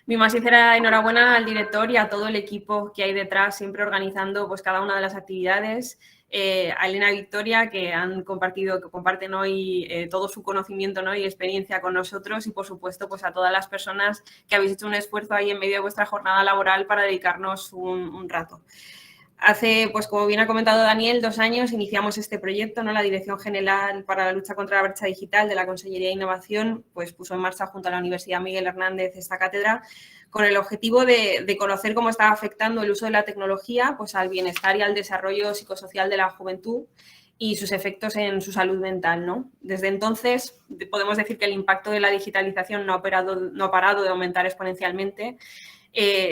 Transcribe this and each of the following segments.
Mi más sincera enhorabuena al director y a todo el equipo que hay detrás, siempre organizando pues, cada una de las actividades. A Elena y Victoria, que comparten hoy todo su conocimiento, ¿no? y experiencia con nosotros, y por supuesto pues, a todas las personas que habéis hecho un esfuerzo ahí en medio de vuestra jornada laboral para dedicarnos un rato. Hace, pues como bien ha comentado Daniel, 2 años iniciamos este proyecto, ¿no? La Dirección General para la Lucha contra la Brecha Digital de la Consellería de Innovación pues puso en marcha junto a la Universidad Miguel Hernández esta cátedra con el objetivo de conocer cómo está afectando el uso de la tecnología pues, al bienestar y al desarrollo psicosocial de la juventud y sus efectos en su salud mental, ¿no? Desde entonces podemos decir que el impacto de la digitalización no ha parado de aumentar exponencialmente,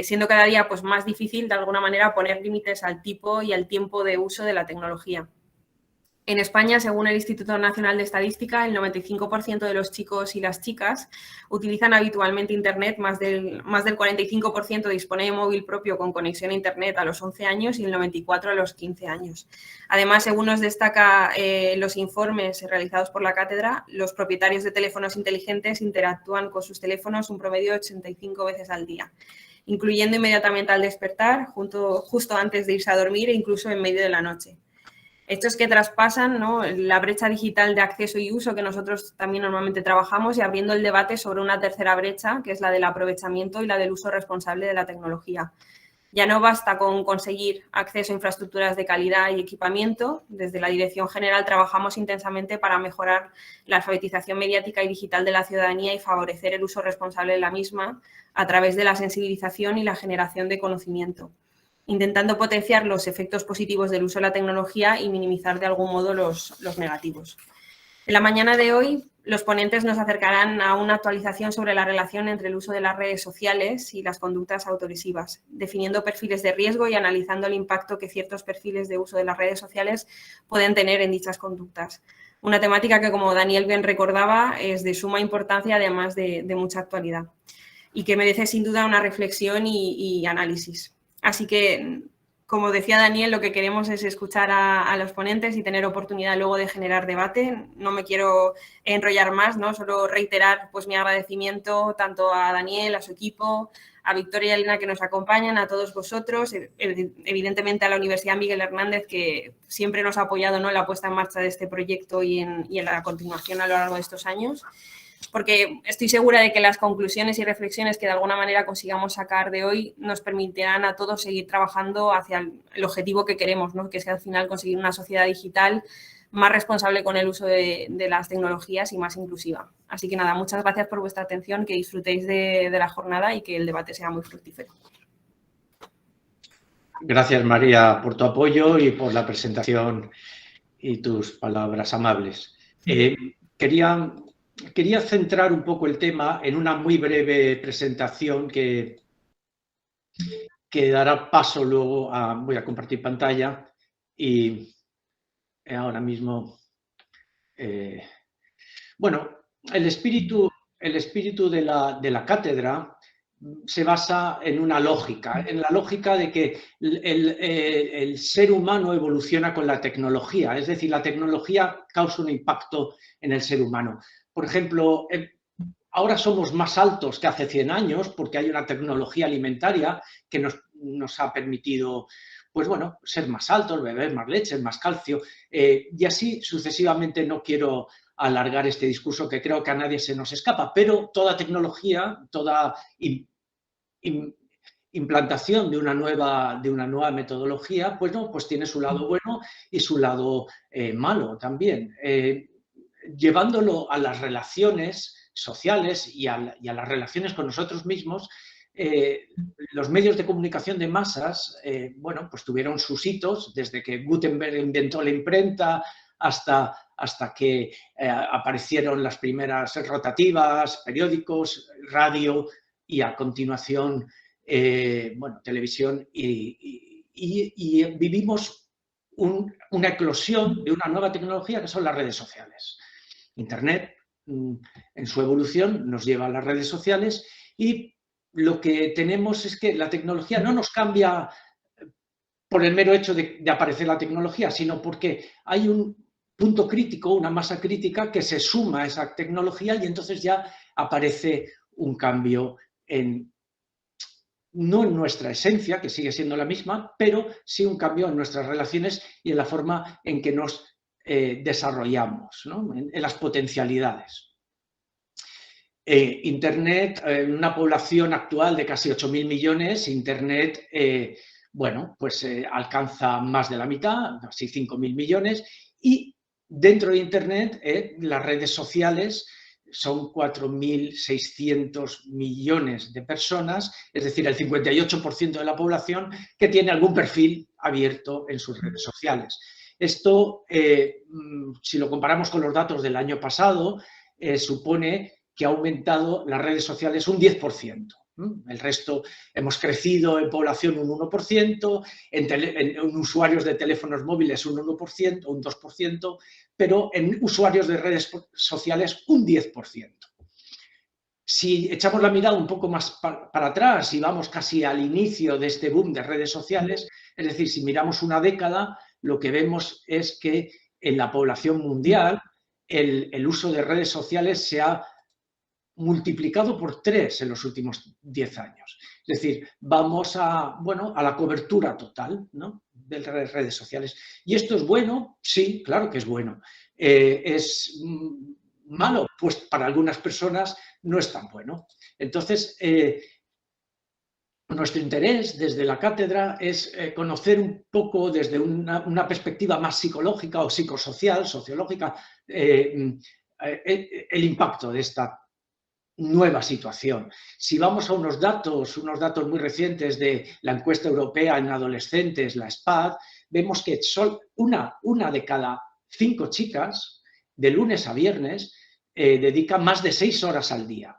siendo cada día pues, más difícil, de alguna manera, poner límites al tipo y al tiempo de uso de la tecnología. En España, según el Instituto Nacional de Estadística, el 95% de los chicos y las chicas utilizan habitualmente Internet, más del 45% dispone de móvil propio con conexión a Internet a los 11 años y el 94% a los 15 años. Además, según nos destaca los informes realizados por la cátedra, los propietarios de teléfonos inteligentes interactúan con sus teléfonos un promedio de 85 veces al día, incluyendo inmediatamente al despertar, justo antes de irse a dormir e incluso en medio de la noche. Hechos que traspasan, ¿no? la brecha digital de acceso y uso que nosotros también normalmente trabajamos, y abriendo el debate sobre una tercera brecha, que es la del aprovechamiento y la del uso responsable de la tecnología. Ya no basta con conseguir acceso a infraestructuras de calidad y equipamiento. Desde la Dirección General trabajamos intensamente para mejorar la alfabetización mediática y digital de la ciudadanía y favorecer el uso responsable de la misma a través de la sensibilización y la generación de conocimiento, intentando potenciar los efectos positivos del uso de la tecnología y minimizar de algún modo los negativos. En la mañana de hoy, los ponentes nos acercarán a una actualización sobre la relación entre el uso de las redes sociales y las conductas autolesivas, definiendo perfiles de riesgo y analizando el impacto que ciertos perfiles de uso de las redes sociales pueden tener en dichas conductas. Una temática que, como Daniel bien recordaba, es de suma importancia, además de mucha actualidad, y que merece sin duda una reflexión y análisis. Así que, como decía Daniel, lo que queremos es escuchar a los ponentes y tener oportunidad luego de generar debate. No me quiero enrollar más, ¿no? Solo reiterar pues, mi agradecimiento tanto a Daniel, a su equipo, a Victoria y a Elena que nos acompañan, a todos vosotros, evidentemente a la Universidad Miguel Hernández, que siempre nos ha apoyado, ¿no? en la puesta en marcha de este proyecto y en la continuación a lo largo de estos años, porque estoy segura de que las conclusiones y reflexiones que de alguna manera consigamos sacar de hoy nos permitirán a todos seguir trabajando hacia el objetivo que queremos, ¿no? que es al final conseguir una sociedad digital más responsable con el uso de las tecnologías y más inclusiva. Así que nada, muchas gracias por vuestra atención, que disfrutéis de la jornada y que el debate sea muy fructífero. Gracias, María, por tu apoyo y por la presentación y tus palabras amables. Quería centrar un poco el tema en una muy breve presentación que dará paso luego a... Voy a compartir pantalla y ahora mismo... bueno, el espíritu de la cátedra se basa en una lógica, en la lógica de que el ser humano evoluciona con la tecnología, es decir, la tecnología causa un impacto en el ser humano. Por ejemplo, ahora somos más altos que hace 100 años porque hay una tecnología alimentaria que nos ha permitido, pues bueno, ser más altos, beber más leche, más calcio, y así sucesivamente. No quiero alargar este discurso, que creo que a nadie se nos escapa, pero toda tecnología, toda implantación de una nueva metodología, pues, no, pues tiene su lado bueno y su lado malo también. Llevándolo a las relaciones sociales y a las relaciones con nosotros mismos, los medios de comunicación de masas, bueno, pues tuvieron sus hitos, desde que Gutenberg inventó la imprenta hasta que aparecieron las primeras rotativas, periódicos, radio y a continuación, bueno, televisión, y vivimos una eclosión de una nueva tecnología que son las redes sociales. Internet, en su evolución, nos lleva a las redes sociales, y lo que tenemos es que la tecnología no nos cambia por el mero hecho de aparecer la tecnología, sino porque hay un punto crítico, una masa crítica que se suma a esa tecnología, y entonces ya aparece un cambio en no en nuestra esencia, que sigue siendo la misma, pero sí un cambio en nuestras relaciones y en la forma en que nos desarrollamos, ¿no? En las potencialidades. Internet, en una población actual de casi 8.000 millones, Internet, bueno, pues alcanza más de la mitad, casi 5.000 millones, y dentro de Internet, las redes sociales son 4.600 millones de personas, es decir, el 58% de la población que tiene algún perfil abierto en sus redes sociales. Esto, si lo comparamos con los datos del año pasado, supone que ha aumentado las redes sociales un 10%. El resto hemos crecido en población un 1%, en usuarios de teléfonos móviles un 1%, un 2%, pero en usuarios de redes sociales un 10%. Si echamos la mirada un poco más para atrás y vamos casi al inicio de este boom de redes sociales, es decir, si miramos una década, lo que vemos es que en la población mundial el uso de redes sociales se ha multiplicado por 3 en los últimos 10 años. Es decir, vamos a la cobertura total, ¿no?, de las redes sociales. ¿Y esto es bueno? Sí, claro que es bueno. ¿Es malo? Pues para algunas personas no es tan bueno. Entonces, nuestro interés desde la cátedra es conocer un poco desde una perspectiva más psicológica o psicosocial, sociológica, el impacto de esta nueva situación. Si vamos a unos datos muy recientes de la encuesta europea en adolescentes, la SPAD, vemos que una de cada 5 chicas, de lunes a viernes, dedica más de 6 horas al día.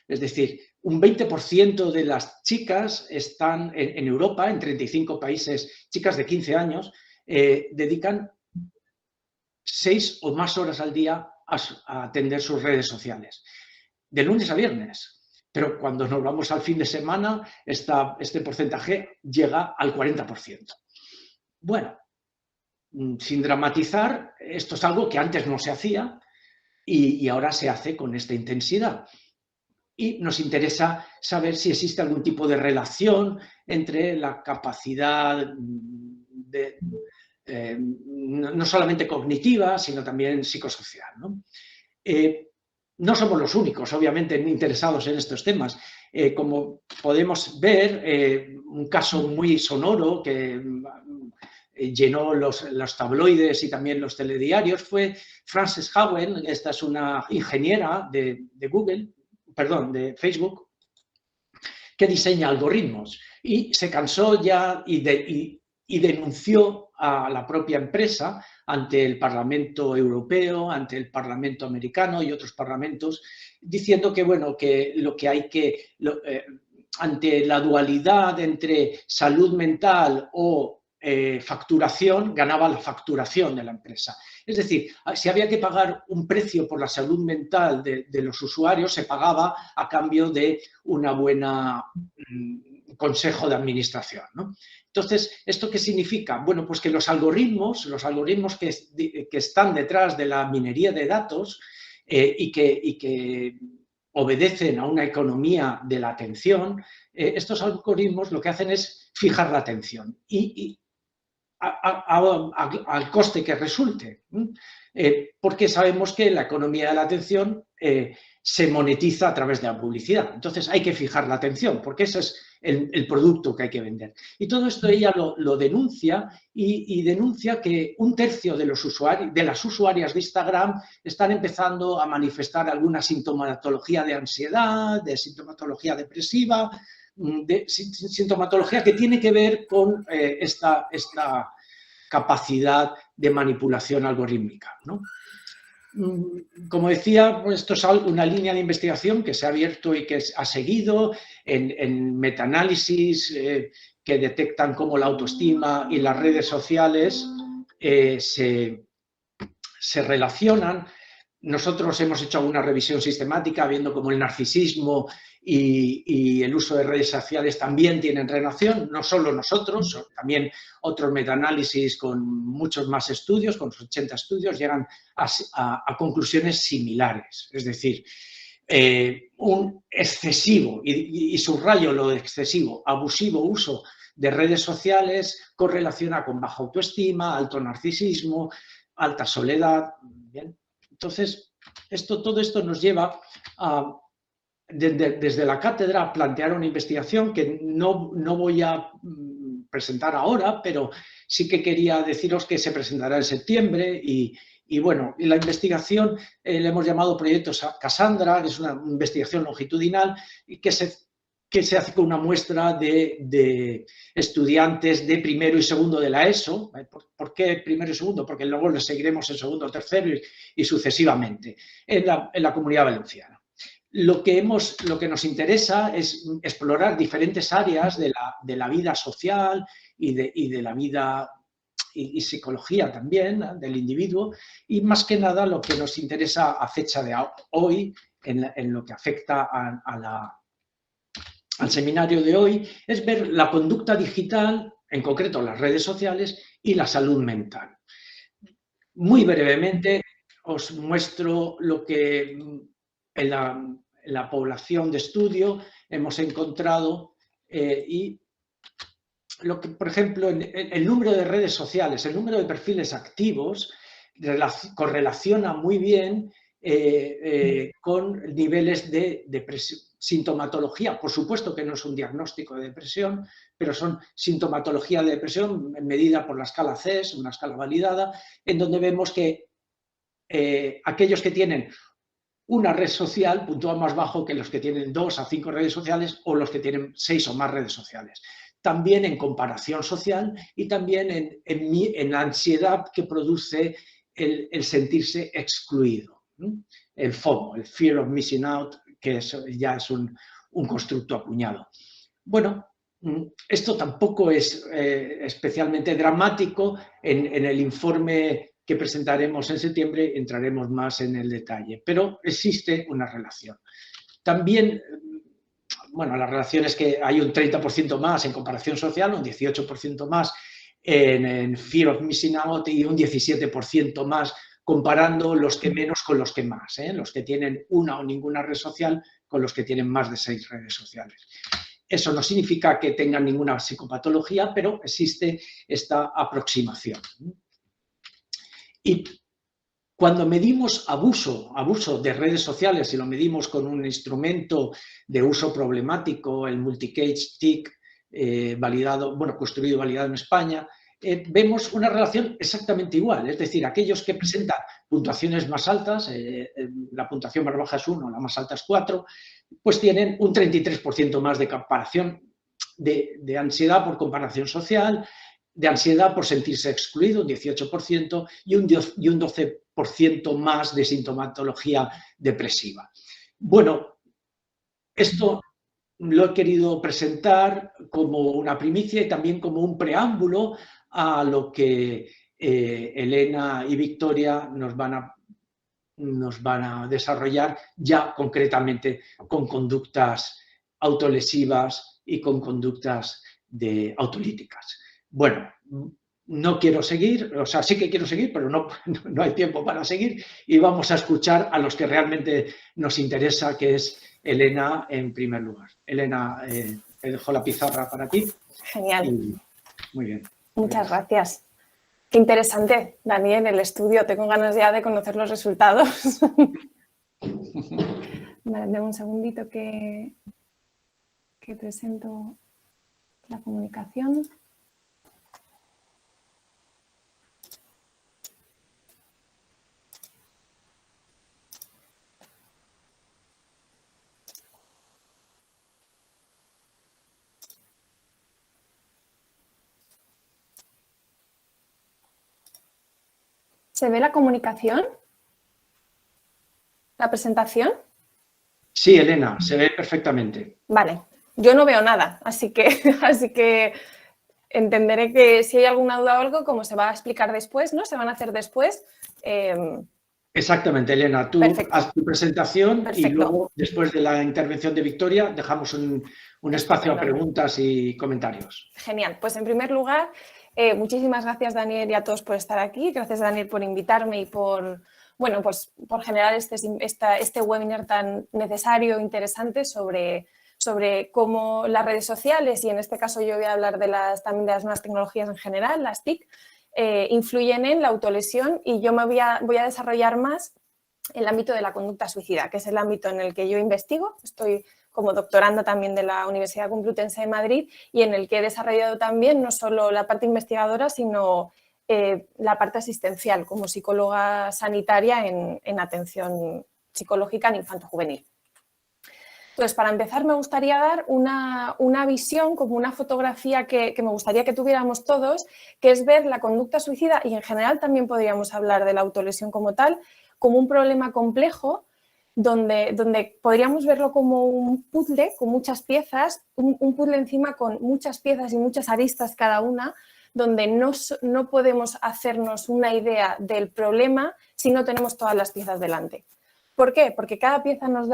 Es decir, un 20% de las chicas están en Europa, en 35 países, chicas de 15 años, dedican 6 o más horas al día a atender sus redes sociales. De lunes a viernes, pero cuando nos vamos al fin de semana, este porcentaje llega al 40%. Bueno, sin dramatizar, esto es algo que antes no se hacía y ahora se hace con esta intensidad. Y nos interesa saber si existe algún tipo de relación entre la capacidad no solamente cognitiva, sino también psicosocial, ¿no? No somos los únicos, obviamente, interesados en estos temas. Como podemos ver, un caso muy sonoro que llenó los tabloides y también los telediarios fue Frances Haugen. Esta es una ingeniera de Facebook, que diseña algoritmos y se cansó ya y denunció a la propia empresa ante el Parlamento Europeo, ante el Parlamento Americano y otros parlamentos, diciendo que, bueno, que lo que hay que, ante la dualidad entre salud mental o facturación, ganaba la facturación de la empresa. Es decir, si había que pagar un precio por la salud mental de los usuarios, se pagaba a cambio de una buena consejo de administración, ¿no? Entonces, ¿esto qué significa? Bueno, pues que los algoritmos que están detrás de la minería de datos y que obedecen a una economía de la atención, estos algoritmos lo que hacen es fijar la atención y al coste que resulte, porque sabemos que la economía de la atención se monetiza a través de la publicidad. Entonces hay que fijar la atención, porque ese es el producto que hay que vender. Y todo esto ella lo denuncia y denuncia que 1/3 de las usuarias de Instagram están empezando a manifestar alguna sintomatología de ansiedad, de sintomatología depresiva, de sintomatología que tiene que ver con esta capacidad de manipulación algorítmica, ¿no? Como decía, pues esto es una línea de investigación que se ha abierto y que ha seguido en metaanálisis que detectan cómo la autoestima y las redes sociales se relacionan. Nosotros hemos hecho una revisión sistemática viendo cómo el narcisismo y el uso de redes sociales también tienen relación, no solo nosotros, también otros metaanálisis con muchos más estudios, con 80 estudios, llegan a conclusiones similares. Es decir, un excesivo, y subrayo lo de excesivo, abusivo uso de redes sociales correlaciona con baja autoestima, alto narcisismo, alta soledad. Bien. Entonces, todo esto nos lleva a, desde la cátedra, a plantear una investigación que no voy a presentar ahora, pero sí que quería deciros que se presentará en septiembre y bueno, la investigación le hemos llamado Proyecto Cassandra, que es una investigación longitudinal y que se hace con una muestra de estudiantes de primero y segundo de la ESO. ¿Por qué primero y segundo? Porque luego les seguiremos en segundo, tercero y sucesivamente en la Comunidad Valenciana. Lo que nos interesa es explorar diferentes áreas de la vida social y de la vida y psicología también, ¿no?, del individuo, y más que nada lo que nos interesa a fecha de hoy, en lo que afecta al seminario de hoy, es ver la conducta digital, en concreto las redes sociales, y la salud mental. Muy brevemente os muestro lo que en la población de estudio hemos encontrado y lo que, por ejemplo, el número de redes sociales, el número de perfiles activos correlaciona muy bien con niveles de sintomatología. Por supuesto que no es un diagnóstico de depresión, pero son sintomatología de depresión medida por la escala CES, una escala validada, en donde vemos que aquellos que tienen una red social puntúan más bajo que los que tienen 2 a 5 redes sociales o los que tienen 6 o más redes sociales. También en comparación social y también en la ansiedad que produce el sentirse excluido. El FOMO, el Fear of Missing Out, que ya es un constructo acuñado. Bueno, esto tampoco es especialmente dramático. En el informe que presentaremos en septiembre entraremos más en el detalle, pero existe una relación. También, bueno, la relación es que hay un 30% más en comparación social, un 18% más en Fear of Missing Out y un 17% más comparando los que menos con los que más, los que tienen una o ninguna red social con los que tienen más de 6 redes sociales. Eso no significa que tengan ninguna psicopatología, pero existe esta aproximación. Y cuando medimos abuso de redes sociales y lo medimos con un instrumento de uso problemático, el Multicage TIC, construido y validado en España, vemos una relación exactamente igual. Es decir, aquellos que presentan puntuaciones más altas, la puntuación más baja es 1, la más alta es 4, pues tienen un 33% más de comparación de ansiedad por comparación social, de ansiedad por sentirse excluido, un 18%, y un 12% más de sintomatología depresiva. Bueno, esto lo he querido presentar como una primicia y también como un preámbulo a lo que Elena y Victoria nos van a desarrollar ya concretamente con conductas autolesivas y con conductas autolíticas. Bueno, no quiero seguir, o sea, sí que quiero seguir, pero no hay tiempo para seguir y vamos a escuchar a los que realmente nos interesa, que es Elena en primer lugar. Elena, te dejo la pizarra para ti. Genial. Muy bien. Muchas gracias. Qué interesante, Daniel, el estudio. Tengo ganas ya de conocer los resultados. Vale, dame un segundito que presento la comunicación. ¿Se ve la comunicación? ¿La presentación? Sí, Elena, se ve perfectamente. Vale, yo no veo nada, así que entenderé que si hay alguna duda o algo, como se va a explicar después, ¿no? Se van a hacer después. Exactamente, Elena, tú haz tu presentación. Perfecto. Y luego, después de la intervención de Victoria, dejamos un espacio a preguntas y comentarios. Genial, pues en primer lugar, muchísimas gracias, Daniel, y a todos por estar aquí. Gracias, Daniel, por invitarme y por bueno, pues por generar este webinar tan necesario e interesante sobre cómo las redes sociales, y en este caso yo voy a hablar también de las nuevas tecnologías en general, las TIC, influyen en la autolesión, y yo me voy a desarrollar más el ámbito de la conducta suicida, que es el ámbito en el que yo investigo. Estoy como doctoranda también de la Universidad Complutense de Madrid, y en el que he desarrollado también no solo la parte investigadora, sino la parte asistencial como psicóloga sanitaria en atención psicológica en infanto-juvenil. Entonces, para empezar, me gustaría dar una visión, como una fotografía que me gustaría que tuviéramos todos, que es ver la conducta suicida, y en general también podríamos hablar de la autolesión como tal, como un problema complejo, donde podríamos verlo como un puzzle con muchas piezas, un puzzle encima con muchas piezas y muchas aristas cada una, donde no podemos hacernos una idea del problema si no tenemos todas las piezas delante. ¿Por qué? Porque cada pieza nos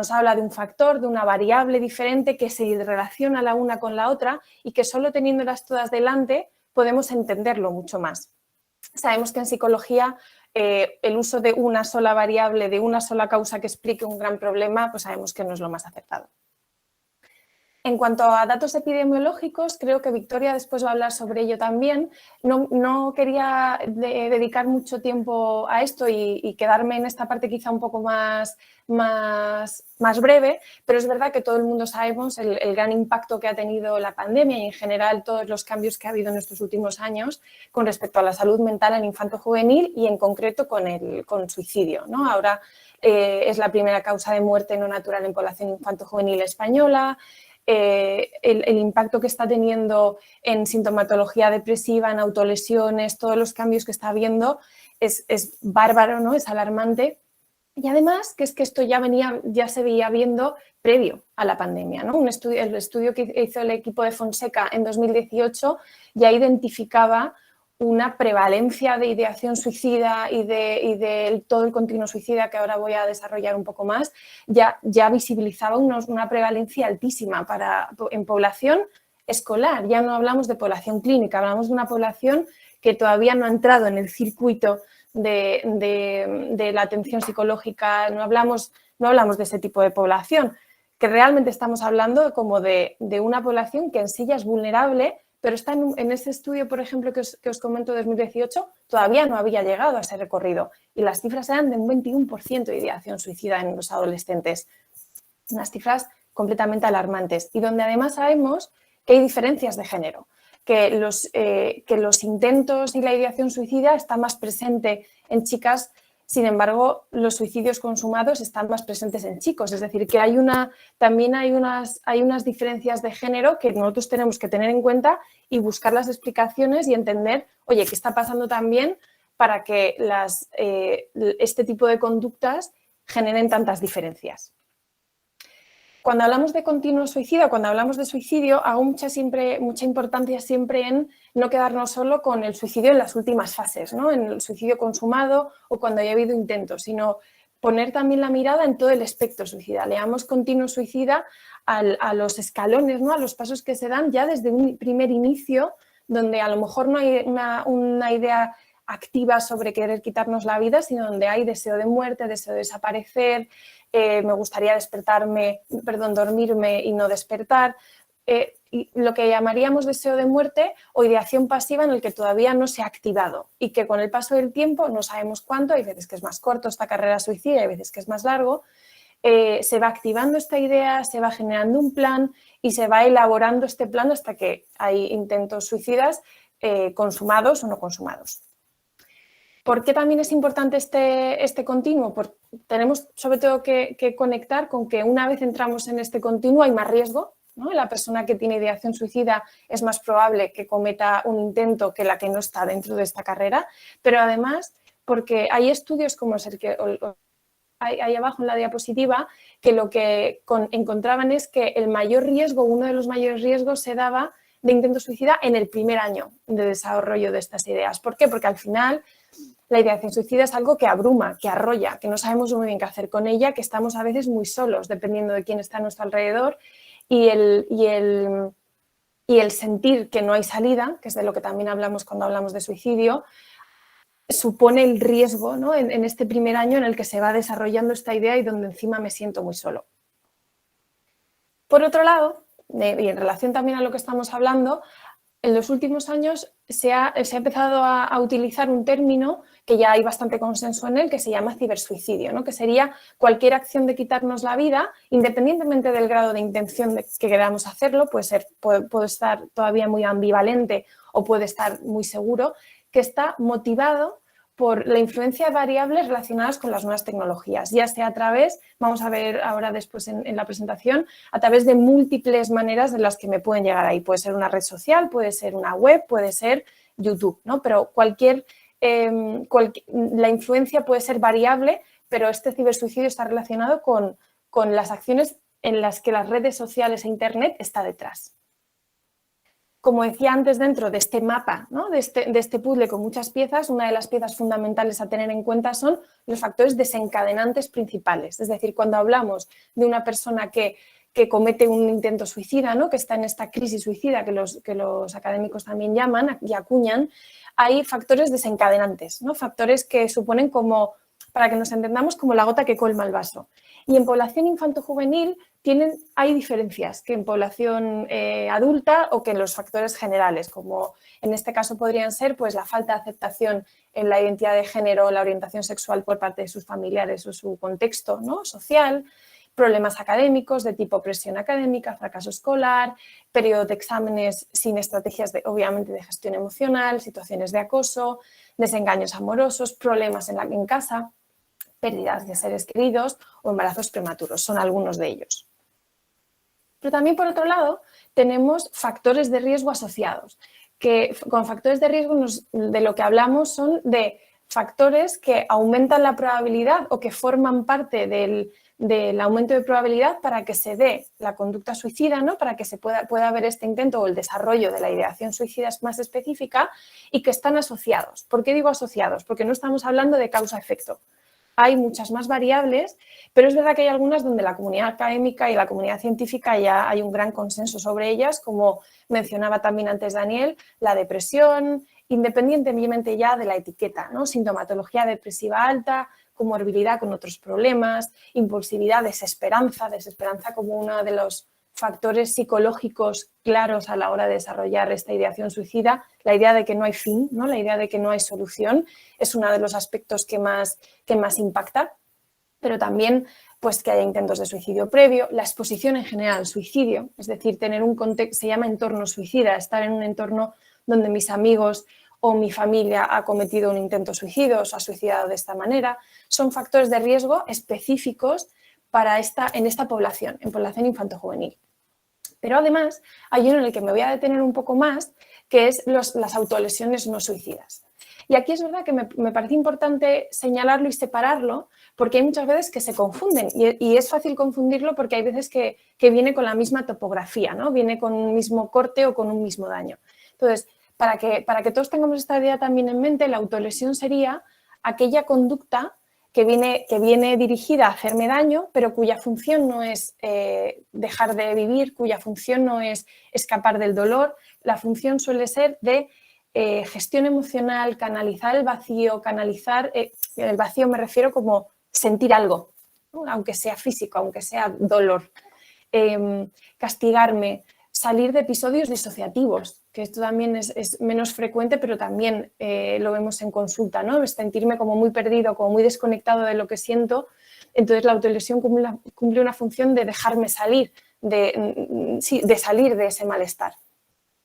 habla de un factor, de una variable diferente que se relaciona la una con la otra, y que solo teniéndolas todas delante podemos entenderlo mucho más. Sabemos que en psicología el uso de una sola variable, de una sola causa que explique un gran problema, pues sabemos que no es lo más acertado. En cuanto a datos epidemiológicos, creo que Victoria después va a hablar sobre ello también. No quería dedicar mucho tiempo a esto y quedarme en esta parte quizá un poco más breve, pero es verdad que todo el mundo sabemos el gran impacto que ha tenido la pandemia y en general todos los cambios que ha habido en estos últimos años con respecto a la salud mental en infanto-juvenil, y en concreto con el suicidio, ¿no? Ahora es la primera causa de muerte no natural en población infanto-juvenil española. El impacto que está teniendo en sintomatología depresiva, en autolesiones, todos los cambios que está habiendo es bárbaro, ¿no? Es alarmante. Y además que es que esto ya se veía viendo previo a la pandemia, ¿no? El estudio que hizo el equipo de Fonseca en 2018 ya identificaba una prevalencia de ideación suicida y de todo el continuo suicida, que ahora voy a desarrollar un poco más, ya visibilizaba una prevalencia altísima en población escolar. Ya no hablamos de población clínica, hablamos de una población que todavía no ha entrado en el circuito de la atención psicológica. No hablamos de ese tipo de población, que realmente estamos hablando como de una población que en sí ya es vulnerable, pero está en ese estudio, por ejemplo, que os comento de 2018, todavía no había llegado a ese recorrido, y las cifras eran de un 21% de ideación suicida en los adolescentes. Unas cifras completamente alarmantes, y donde además sabemos que hay diferencias de género, que los intentos y la ideación suicida están más presente en chicas. Sin embargo, los suicidios consumados están más presentes en chicos, es decir, que también hay unas diferencias de género que nosotros tenemos que tener en cuenta y buscar las explicaciones y entender, oye, ¿qué está pasando también para que este tipo de conductas generen tantas diferencias? Cuando hablamos de continuo suicidio, cuando hablamos de suicidio, hago mucha importancia siempre en no quedarnos solo con el suicidio en las últimas fases, ¿no? En el suicidio consumado o cuando haya habido intentos, sino poner también la mirada en todo el espectro suicida. Leamos continuo suicida a los escalones, ¿no? A los pasos que se dan ya desde un primer inicio, donde a lo mejor no hay una idea activa sobre querer quitarnos la vida, sino donde hay deseo de muerte, deseo de desaparecer, me gustaría dormirme y no despertar, y lo que llamaríamos deseo de muerte o ideación pasiva, en el que todavía no se ha activado y que con el paso del tiempo, no sabemos cuánto, hay veces que es más corto esta carrera suicida, hay veces que es más largo, se va activando esta idea, se va generando un plan y se va elaborando este plan hasta que hay intentos suicidas consumados o no consumados. ¿Por qué también es importante este continuo? Porque tenemos sobre todo que conectar con que una vez entramos en este continuo hay más riesgo, ¿no? La persona que tiene ideación suicida es más probable que cometa un intento que la que no está dentro de esta carrera, pero además porque hay estudios como el que hay abajo en la diapositiva, que lo que encontraban es que uno de los mayores riesgos se daba de intento suicida en el primer año de desarrollo de estas ideas. ¿Por qué? Porque al final la ideación suicida es algo que abruma, que arrolla, que no sabemos muy bien qué hacer con ella, que estamos a veces muy solos, dependiendo de quién está a nuestro alrededor, y el sentir que no hay salida, que es de lo que también hablamos cuando hablamos de suicidio, supone el riesgo, ¿no? en este primer año en el que se va desarrollando esta idea y donde encima me siento muy solo. Por otro lado, y en relación también a lo que estamos hablando, en los últimos años se ha empezado a utilizar un término que ya hay bastante consenso en él, que se llama cibersuicidio, ¿no? Que sería cualquier acción de quitarnos la vida, independientemente del grado de intención que queramos hacerlo, puede estar todavía muy ambivalente o puede estar muy seguro, que está motivado por la influencia de variables relacionadas con las nuevas tecnologías, ya sea a través, vamos a ver ahora después en la presentación, a través de múltiples maneras de las que me pueden llegar ahí. Puede ser una red social, puede ser una web, puede ser YouTube, ¿no? Pero la influencia puede ser variable, pero este cibersuicidio está relacionado con las acciones en las que las redes sociales e Internet está detrás. Como decía antes, dentro de este mapa, ¿no? de este puzzle con muchas piezas, una de las piezas fundamentales a tener en cuenta son los factores desencadenantes principales. Es decir, cuando hablamos de una persona que comete un intento suicida, ¿no? Que está en esta crisis suicida que los académicos también llaman y acuñan, hay factores desencadenantes, ¿no? Factores que suponen como, para que nos entendamos, como la gota que colma el vaso. Y en población infanto-juvenil hay diferencias que en población adulta o que en los factores generales, como en este caso podrían ser pues, la falta de aceptación en la identidad de género o la orientación sexual por parte de sus familiares o su contexto, ¿no? social, problemas académicos de tipo presión académica, fracaso escolar, periodo de exámenes sin estrategias obviamente de gestión emocional, situaciones de acoso, desengaños amorosos, problemas en casa, pérdidas de seres queridos o embarazos prematuros, son algunos de ellos. Pero también, por otro lado, tenemos factores de riesgo asociados, que con factores de riesgo de lo que hablamos son de factores que aumentan la probabilidad o que forman parte del aumento de probabilidad para que se dé la conducta suicida, ¿no? Para que se pueda haber este intento o el desarrollo de la ideación suicida más específica y que están asociados. ¿Por qué digo asociados? Porque no estamos hablando de causa-efecto. Hay muchas más variables, pero es verdad que hay algunas donde la comunidad académica y la comunidad científica ya hay un gran consenso sobre ellas, como mencionaba también antes Daniel, la depresión, independientemente ya de la etiqueta, ¿no? Sintomatología depresiva alta, comorbilidad con otros problemas, impulsividad, desesperanza como uno de los factores psicológicos claros a la hora de desarrollar esta ideación suicida, la idea de que no hay fin, ¿no? La idea de que no hay solución es uno de los aspectos que más impacta, pero también pues, que haya intentos de suicidio previo, la exposición en general al suicidio, es decir, tener un contexto, se llama entorno suicida, estar en un entorno donde mis amigos o mi familia ha cometido un intento suicidio o se ha suicidado de esta manera, son factores de riesgo específicos en esta población, en población infanto-juvenil. Pero además hay uno en el que me voy a detener un poco más, que es las autolesiones no suicidas. Y aquí es verdad que me parece importante señalarlo y separarlo, porque hay muchas veces que se confunden y es fácil confundirlo porque hay veces que viene con la misma topografía, ¿no? Viene con un mismo corte o con un mismo daño. Entonces, para que todos tengamos esta idea también en mente, la autolesión sería aquella conducta que viene dirigida a hacerme daño, pero cuya función no es dejar de vivir, cuya función no es escapar del dolor. La función suele ser de gestión emocional, canalizar el vacío, el vacío me refiero como sentir algo, ¿no? Aunque sea físico, aunque sea dolor, castigarme, salir de episodios disociativos, que esto también es menos frecuente, pero también lo vemos en consulta, ¿no? Sentirme como muy perdido, como muy desconectado de lo que siento. Entonces la autolesión cumple una función de dejarme salir, de salir de ese malestar.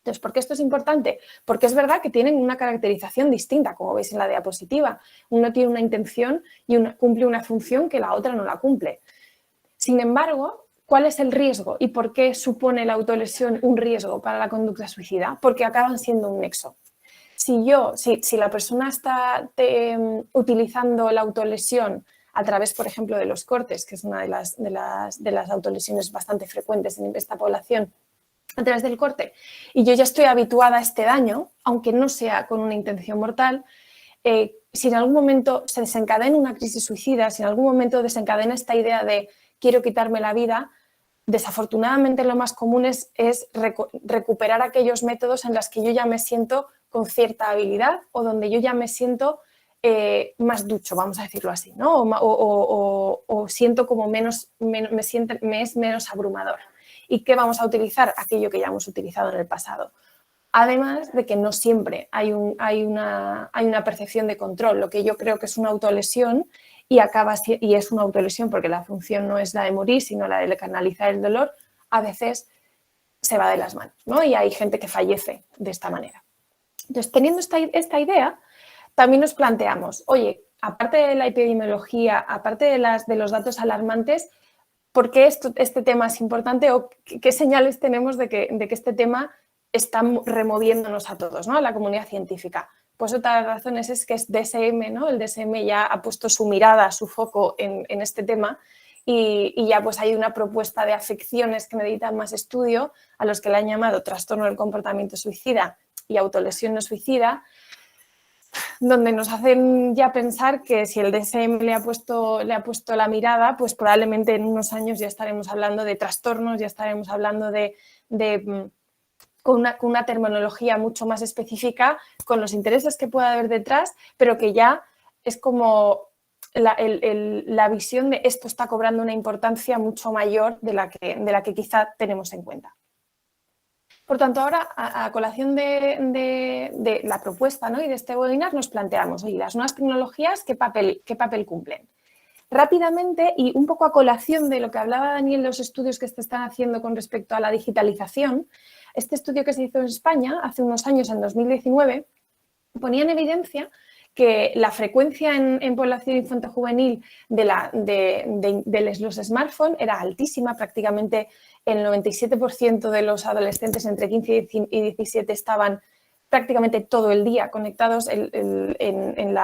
Entonces, ¿por qué esto es importante? Porque es verdad que tienen una caracterización distinta, como veis en la diapositiva. Uno tiene una intención y cumple una función que la otra no la cumple. Sin embargo, ¿cuál es el riesgo y por qué supone la autolesión un riesgo para la conducta suicida? Porque acaban siendo un nexo. Si la persona está utilizando la autolesión a través, por ejemplo, de los cortes, que es una de las autolesiones bastante frecuentes en esta población, a través del corte, y yo ya estoy habituada a este daño, aunque no sea con una intención mortal, si en algún momento se desencadena una crisis suicida, si en algún momento desencadena esta idea de quiero quitarme la vida, desafortunadamente lo más común es recuperar aquellos métodos en los que yo ya me siento con cierta habilidad o donde yo ya me siento más ducho, vamos a decirlo así, ¿no? O siento como me es menos abrumador. ¿Y qué vamos a utilizar? Aquello que ya hemos utilizado en el pasado. Además de que no siempre hay una percepción de control, lo que yo creo que es una autolesión y es una autolesión porque la función no es la de morir, sino la de canalizar el dolor, a veces se va de las manos, ¿no? Y hay gente que fallece de esta manera. Entonces, teniendo esta idea, también nos planteamos, oye, aparte de la epidemiología, aparte de los datos alarmantes, ¿por qué este tema es importante o qué señales tenemos de que este tema está removiéndonos a todos, ¿no? A la comunidad científica? Pues otra de las razones es que es DSM, ¿no? El DSM ya ha puesto su mirada, su foco en este tema y ya pues hay una propuesta de afecciones que necesitan más estudio, a los que le han llamado trastorno del comportamiento suicida y autolesión no suicida, donde nos hacen ya pensar que si el DSM le ha puesto la mirada, pues probablemente en unos años ya estaremos hablando de trastornos, ya estaremos hablando con una terminología mucho más específica, con los intereses que pueda haber detrás, pero que ya es como la visión de esto está cobrando una importancia mucho mayor de la que quizá tenemos en cuenta. Por tanto, ahora, a colación de la propuesta, ¿no? Y de este webinar, nos planteamos, oye, las nuevas tecnologías, ¿qué papel cumplen? Rápidamente, y un poco a colación de lo que hablaba Daniel, los estudios que se están haciendo con respecto a la digitalización, este estudio que se hizo en España hace unos años, en 2019, ponía en evidencia que la frecuencia en población infantojuvenil de los smartphones era altísima, prácticamente el 97% de los adolescentes entre 15 y 17 estaban prácticamente todo el día conectados en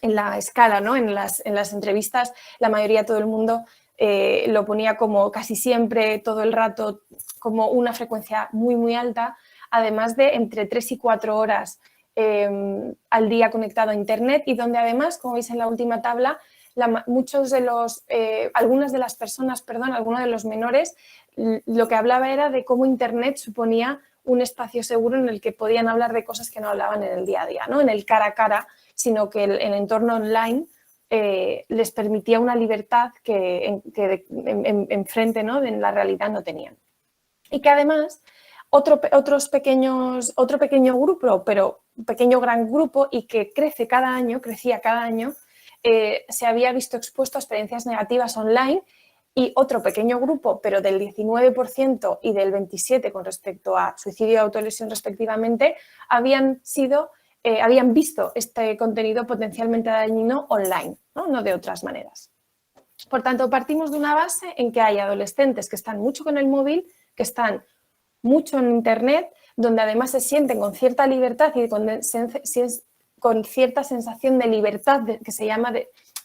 la escala, ¿no? En las entrevistas, la mayoría, todo el mundo lo ponía como casi siempre, todo el rato, como una frecuencia muy, muy alta, además de entre 3 y 4 horas al día conectado a Internet y donde además, como veis en la última tabla, algunos de los menores, lo que hablaba era de cómo Internet suponía un espacio seguro en el que podían hablar de cosas que no hablaban en el día a día, ¿no? En el cara a cara, sino que el entorno online les permitía una libertad que enfrente, ¿no? En la realidad no tenían. Y que además otro pequeño grupo, pero un pequeño gran grupo y que crecía cada año, se había visto expuesto a experiencias negativas online y otro pequeño grupo, pero del 19% y del 27% con respecto a suicidio y autolesión respectivamente, habían visto este contenido potencialmente dañino online, no de otras maneras. Por tanto, partimos de una base en que hay adolescentes que están mucho con el móvil, que están mucho en Internet, donde además se sienten con cierta libertad y con cierta sensación de libertad, que se llama,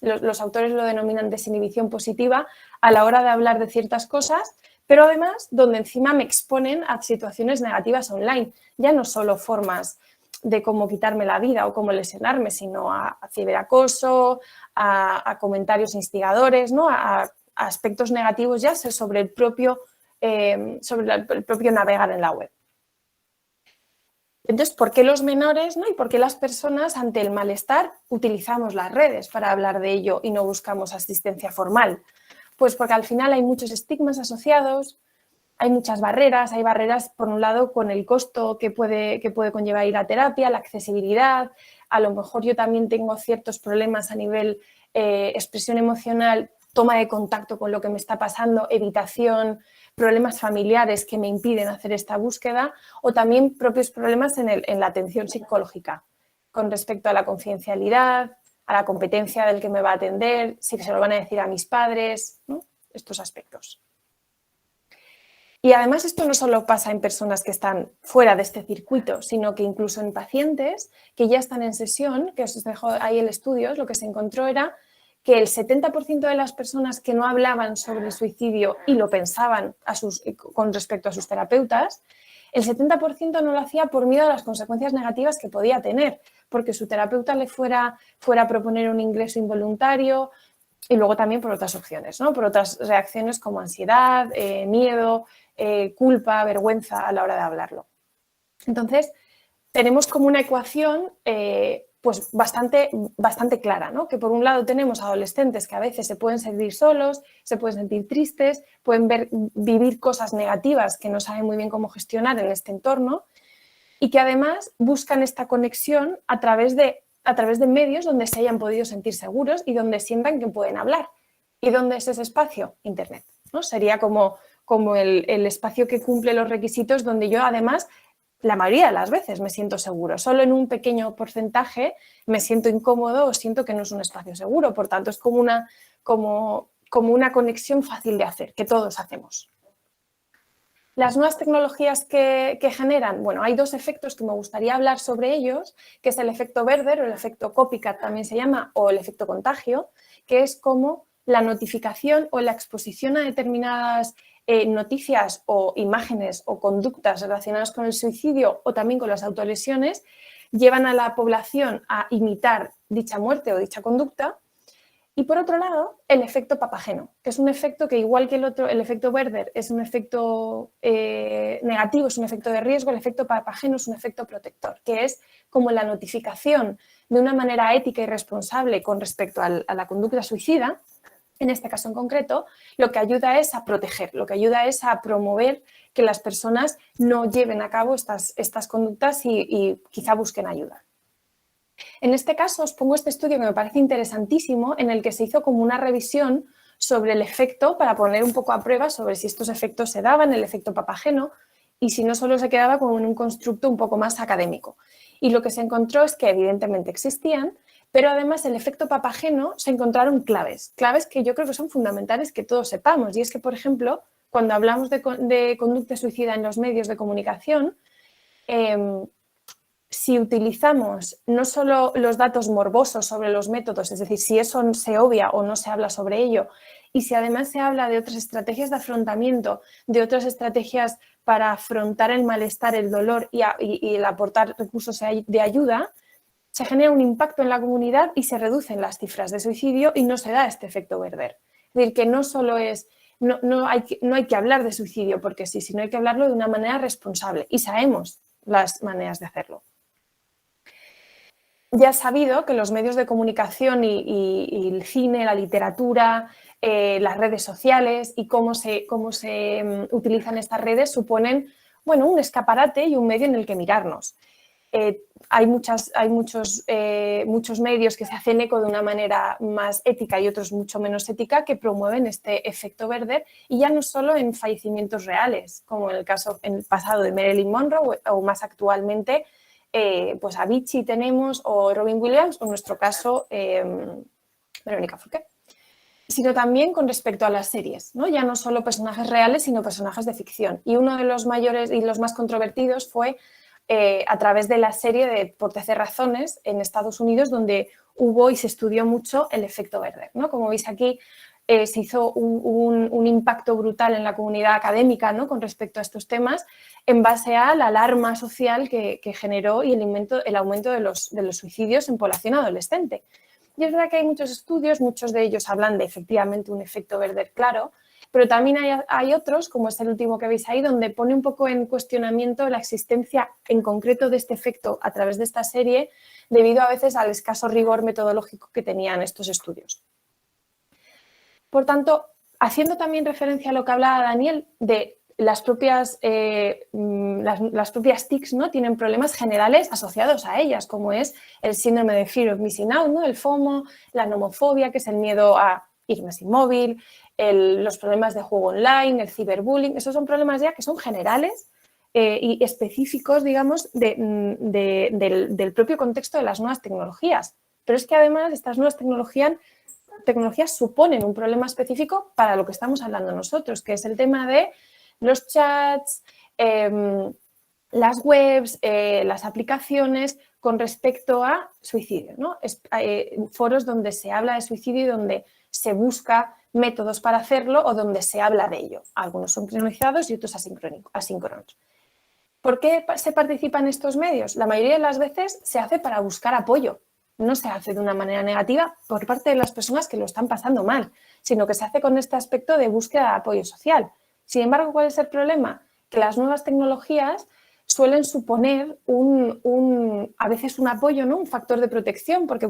los autores lo denominan desinhibición positiva, a la hora de hablar de ciertas cosas, pero además donde encima me exponen a situaciones negativas online, ya no solo formas de cómo quitarme la vida o cómo lesionarme, sino a ciberacoso, a comentarios instigadores, ¿no? a aspectos negativos ya sobre el propio navegar en la web. Entonces, ¿por qué los menores, ¿no? Y por qué las personas ante el malestar utilizamos las redes para hablar de ello y no buscamos asistencia formal? Pues porque al final hay muchos estigmas asociados, hay muchas barreras, por un lado con el costo que puede conllevar ir a terapia, la accesibilidad, a lo mejor yo también tengo ciertos problemas a nivel expresión emocional, toma de contacto con lo que me está pasando, evitación, problemas familiares que me impiden hacer esta búsqueda o también propios problemas en la atención psicológica con respecto a la confidencialidad, a la competencia del que me va a atender, si se lo van a decir a mis padres, ¿no? Estos aspectos. Y además esto no solo pasa en personas que están fuera de este circuito, sino que incluso en pacientes que ya están en sesión, que os dejo ahí el estudio, lo que se encontró era que el 70% de las personas que no hablaban sobre el suicidio y lo pensaban con respecto a sus terapeutas, el 70% no lo hacía por miedo a las consecuencias negativas que podía tener, porque su terapeuta le fuera a proponer un ingreso involuntario y luego también por otras opciones, ¿no? Por otras reacciones como ansiedad, miedo, culpa, vergüenza a la hora de hablarlo. Entonces, tenemos como una ecuación pues bastante clara, ¿no? Que por un lado tenemos adolescentes que a veces se pueden sentir solos, se pueden sentir tristes, pueden vivir cosas negativas que no saben muy bien cómo gestionar en este entorno y que además buscan esta conexión a través de medios donde se hayan podido sentir seguros y donde sientan que pueden hablar. ¿Y dónde es ese espacio? Internet, ¿no? Sería como el espacio que cumple los requisitos donde yo además la mayoría de las veces me siento seguro. Solo en un pequeño porcentaje me siento incómodo o siento que no es un espacio seguro. Por tanto, es como una conexión fácil de hacer, que todos hacemos. Las nuevas tecnologías que generan, bueno, hay dos efectos que me gustaría hablar sobre ellos, que es el efecto Werder o el efecto copycat también se llama, o el efecto contagio, que es como la notificación o la exposición a determinadas noticias o imágenes o conductas relacionadas con el suicidio o también con las autolesiones llevan a la población a imitar dicha muerte o dicha conducta. Y por otro lado, el efecto Papageno, que es un efecto que igual que el efecto Werder es un efecto negativo, es un efecto de riesgo, el efecto Papageno es un efecto protector, que es como la notificación de una manera ética y responsable con respecto a la conducta suicida. En este caso en concreto, lo que ayuda es a proteger, lo que ayuda es a promover que las personas no lleven a cabo estas conductas y quizá busquen ayuda. En este caso os pongo este estudio que me parece interesantísimo, en el que se hizo como una revisión sobre el efecto, para poner un poco a prueba sobre si estos efectos se daban, el efecto Papageno, y si no solo se quedaba como en un constructo un poco más académico. Y lo que se encontró es que evidentemente existían, pero además el efecto Papageno se encontraron claves que yo creo que son fundamentales que todos sepamos. Y es que, por ejemplo, cuando hablamos de conducta suicida en los medios de comunicación, si utilizamos no solo los datos morbosos sobre los métodos, es decir, si eso se obvia o no se habla sobre ello, y si además se habla de otras estrategias de afrontamiento, de otras estrategias para afrontar el malestar, el dolor y el aportar recursos de ayuda, se genera un impacto en la comunidad y se reducen las cifras de suicidio y no se da este efecto Werder. Es decir, que no solo es, no hay que hablar de suicidio porque sí, sino hay que hablarlo de una manera responsable y sabemos las maneras de hacerlo. Ya es sabido que los medios de comunicación y el cine, la literatura, las redes sociales y cómo se utilizan estas redes suponen, bueno, un escaparate y un medio en el que mirarnos. Hay muchos medios que se hacen eco de una manera más ética y otros mucho menos ética que promueven este efecto Werder y ya no solo en fallecimientos reales, como en el caso en el pasado de Marilyn Monroe o más actualmente pues Avicii tenemos o Robin Williams o en nuestro caso Verónica Forqué, sino también con respecto a las series, ¿no? Ya no solo personajes reales sino personajes de ficción y uno de los mayores y los más controvertidos fue a través de la serie de Por 13 razones en Estados Unidos, donde hubo y se estudió mucho el efecto Werder, ¿no? Como veis aquí, se hizo un impacto brutal en la comunidad académica, ¿no? Con respecto a estos temas, en base a la alarma social que generó y el aumento de los suicidios en población adolescente. Y es verdad que hay muchos estudios, muchos de ellos hablan de efectivamente un efecto Werder claro, pero también hay otros, como es el último que veis ahí, donde pone un poco en cuestionamiento la existencia en concreto de este efecto a través de esta serie, debido a veces al escaso rigor metodológico que tenían estos estudios. Por tanto, haciendo también referencia a lo que hablaba Daniel de las propias TICs, ¿no? Tienen problemas generales asociados a ellas, como es el síndrome de Fear of Missing Out, ¿no? El FOMO, la nomofobia, que es el miedo a irme sin móvil, los problemas de juego online, el ciberbullying. Esos son problemas ya que son generales y específicos, digamos, del propio contexto de las nuevas tecnologías. Pero es que además estas nuevas tecnologías suponen un problema específico para lo que estamos hablando nosotros, que es el tema de los chats, las webs, las aplicaciones con respecto a suicidio, ¿no? Foros donde se habla de suicidio y donde se busca métodos para hacerlo o donde se habla de ello. Algunos son sincronizados y otros asíncronos. ¿Por qué se participa en estos medios? La mayoría de las veces se hace para buscar apoyo. No se hace de una manera negativa por parte de las personas que lo están pasando mal, sino que se hace con este aspecto de búsqueda de apoyo social. Sin embargo, ¿cuál es el problema? Que las nuevas tecnologías suelen suponer a veces un apoyo, ¿no? Un factor de protección, porque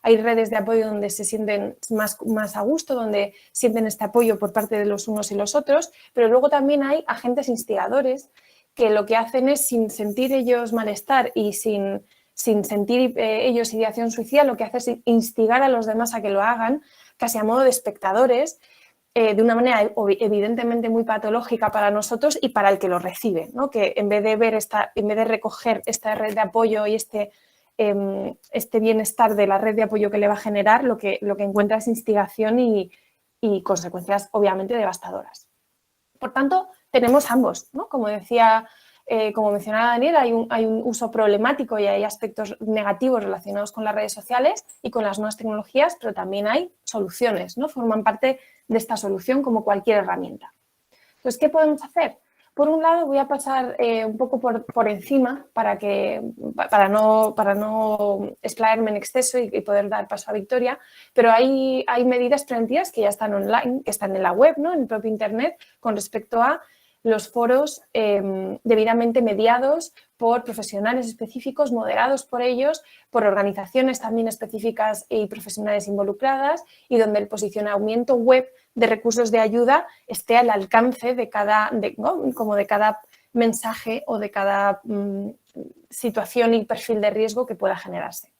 hay redes de apoyo donde se sienten más a gusto, donde sienten este apoyo por parte de los unos y los otros, pero luego también hay agentes instigadores que lo que hacen es, sin sentir ellos malestar y sin sentir ellos ideación suicida, lo que hace es instigar a los demás a que lo hagan, casi a modo de espectadores, de una manera evidentemente muy patológica para nosotros y para el que lo recibe, ¿no? Que en vez de recoger esta red de apoyo y este bienestar de la red de apoyo que le va a generar, lo que encuentra es instigación y consecuencias obviamente devastadoras. Por tanto, tenemos ambos, ¿no? Como mencionaba Daniel, hay un uso problemático y hay aspectos negativos relacionados con las redes sociales y con las nuevas tecnologías, pero también hay soluciones, ¿no? Forman parte de esta solución como cualquier herramienta. Entonces, ¿qué podemos hacer? Por un lado, voy a pasar un poco por encima para no explayarme en exceso y poder dar paso a Victoria, pero hay medidas preventivas que ya están online, que están en la web, ¿no? En el propio Internet, con respecto a los foros debidamente mediados por profesionales específicos, moderados por ellos, por organizaciones también específicas y profesionales involucradas, y donde el posicionamiento web de recursos de ayuda esté al alcance de cada mensaje o de cada situación y perfil de riesgo que pueda generarse.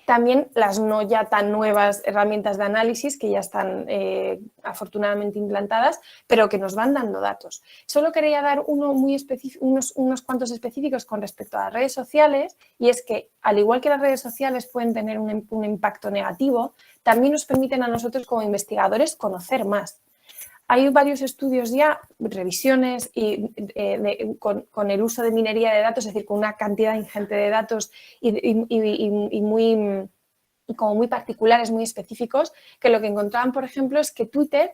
También las no ya tan nuevas herramientas de análisis que ya están afortunadamente implantadas, pero que nos van dando datos. Solo quería dar unos cuantos específicos con respecto a las redes sociales, y es que, al igual que las redes sociales pueden tener un impacto negativo, también nos permiten a nosotros como investigadores conocer más. Hay varios estudios ya, revisiones con el uso de minería de datos, es decir, con una cantidad ingente de datos como muy particulares, muy específicos, que lo que encontraban, por ejemplo, es que Twitter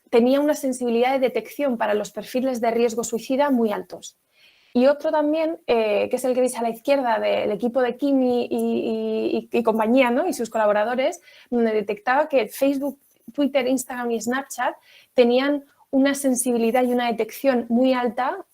tenía una sensibilidad de detección para los perfiles de riesgo suicida muy altos. Y otro también, que es el que veis a la izquierda del equipo de Kim y compañía, ¿no? Y sus colaboradores, donde detectaba que Facebook, Twitter, Instagram y Snapchat tenían una sensibilidad y una detección muy alta,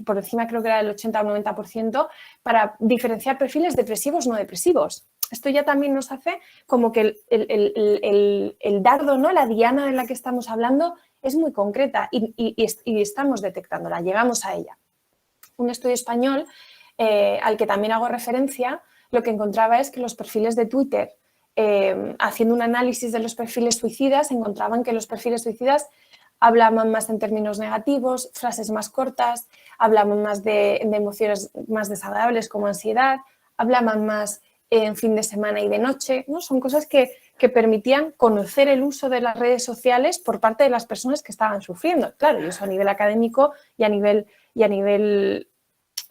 por encima creo que era del 80 o 90%, para diferenciar perfiles depresivos o no depresivos. Esto ya también nos hace como que el dardo, ¿no? La diana de la que estamos hablando es muy concreta y estamos detectándola, llegamos a ella. Un estudio español al que también hago referencia, lo que encontraba es que los perfiles de Twitter, haciendo un análisis de los perfiles suicidas, encontraban que los perfiles suicidas hablaban más en términos negativos, frases más cortas, hablaban más de emociones más desagradables como ansiedad, hablaban más en fin de semana y de noche, ¿no? Son cosas que permitían conocer el uso de las redes sociales por parte de las personas que estaban sufriendo. Claro, y eso a nivel académico y a nivel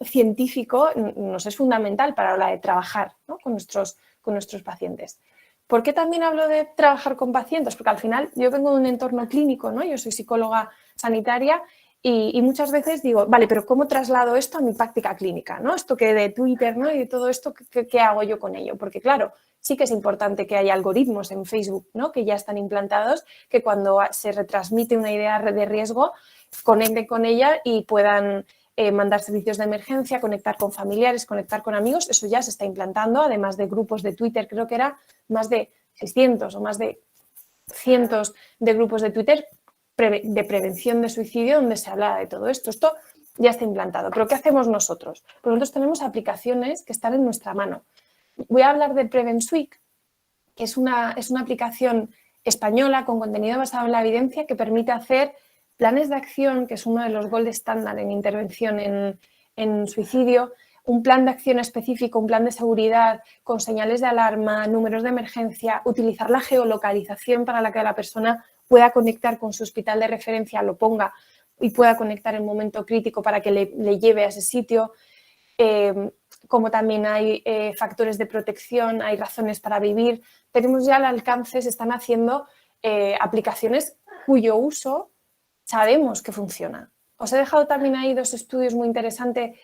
científico nos es fundamental para la hora de trabajar, ¿no? con nuestros pacientes. ¿Por qué también hablo de trabajar con pacientes? Porque al final yo vengo de un entorno clínico, ¿no? Yo soy psicóloga sanitaria y muchas veces digo, vale, pero ¿cómo traslado esto a mi práctica clínica? ¿No? Esto que de Twitter, ¿no? Y de todo esto, ¿qué hago yo con ello? Porque claro, sí que es importante que haya algoritmos en Facebook, ¿no? Que ya están implantados, que cuando se retransmite una idea de riesgo, conecten con ella y puedan mandar servicios de emergencia, conectar con familiares, conectar con amigos. Eso ya se está implantando, además de grupos de Twitter, creo que era más de 600 o más de cientos de grupos de Twitter de prevención de suicidio donde se habla de todo esto. Esto ya está implantado. ¿Pero qué hacemos nosotros? Pues nosotros tenemos aplicaciones que están en nuestra mano. Voy a hablar de PreventSuite, que es una aplicación española con contenido basado en la evidencia que permite hacer planes de acción, que es uno de los gold standard en intervención en suicidio, un plan de acción específico, un plan de seguridad con señales de alarma, números de emergencia, utilizar la geolocalización para que la persona pueda conectar con su hospital de referencia, lo ponga y pueda conectar en el momento crítico para que le lleve a ese sitio. Como también hay factores de protección, hay razones para vivir. Tenemos ya al alcance, se están haciendo aplicaciones cuyo uso sabemos que funciona. Os he dejado también ahí dos estudios muy interesantes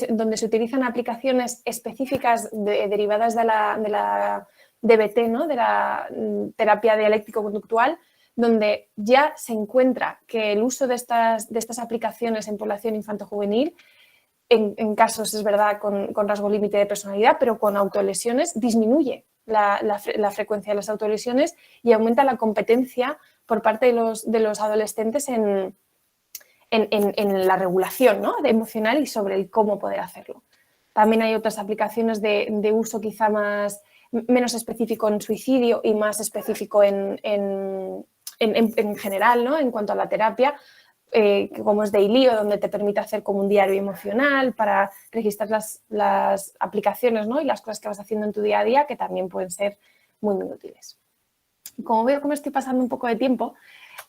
donde se utilizan aplicaciones específicas derivadas de la DBT, ¿no? De la terapia dialéctico-conductual, donde ya se encuentra que el uso de estas aplicaciones en población infanto-juvenil, en casos, es verdad, con rasgo límite de personalidad, pero con autolesiones, disminuye la frecuencia de las autolesiones y aumenta la competencia por parte de los adolescentes en la regulación, ¿no?, emocional y sobre el cómo poder hacerlo. También hay otras aplicaciones de uso quizá menos específico en suicidio y más específico en general, ¿no?, en cuanto a la terapia, como es Dailyo, donde te permite hacer como un diario emocional para registrar las aplicaciones, ¿no?, y las cosas que vas haciendo en tu día a día, que también pueden ser muy útiles. Como veo que me estoy pasando un poco de tiempo,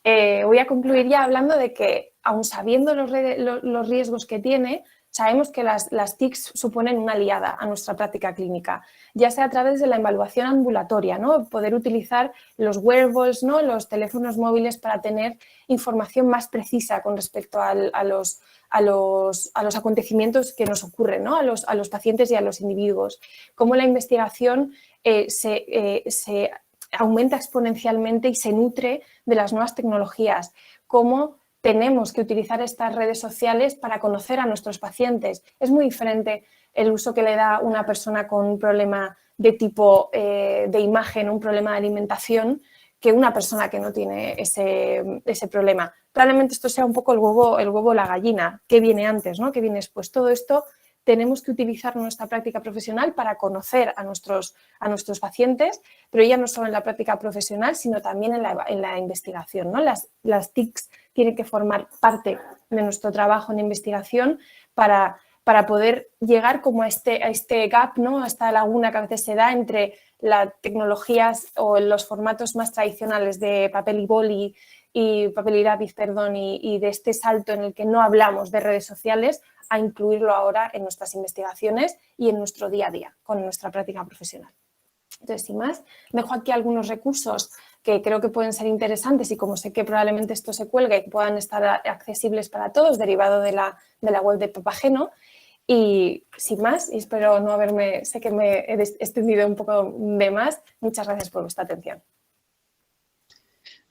voy a concluir ya hablando de que, aun sabiendo los riesgos que tiene, sabemos que las TICs suponen una aliada a nuestra práctica clínica, ya sea a través de la evaluación ambulatoria, ¿no?, poder utilizar los wearables, ¿no?, los teléfonos móviles para tener información más precisa con respecto a los acontecimientos que nos ocurren, ¿no?, a los pacientes y a los individuos. Cómo la investigación se aumenta exponencialmente y se nutre de las nuevas tecnologías, cómo tenemos que utilizar estas redes sociales para conocer a nuestros pacientes. Es muy diferente el uso que le da una persona con un problema de tipo de imagen, un problema de alimentación, que una persona que no tiene ese problema. Probablemente esto sea un poco el huevo o la gallina, ¿qué viene antes, ¿no?, qué viene después? Todo esto tenemos que utilizar nuestra práctica profesional para conocer a nuestros pacientes, pero ya no solo en la práctica profesional, sino también en la investigación, ¿no? Las TICs tienen que formar parte de nuestro trabajo en investigación para poder llegar como a este gap, ¿no?, a esta laguna que a veces se da entre las tecnologías o los formatos más tradicionales de papel y boli y papel y lápiz, perdón, y de este salto en el que no hablamos de redes sociales, a incluirlo ahora en nuestras investigaciones y en nuestro día a día, con nuestra práctica profesional. Entonces, sin más, dejo aquí algunos recursos que creo que pueden ser interesantes y como sé que probablemente esto se cuelgue, puedan estar accesibles para todos, derivado de la web de Papageno. Y sin más, y espero no haberme, sé que me he extendido un poco de más, muchas gracias por vuestra atención.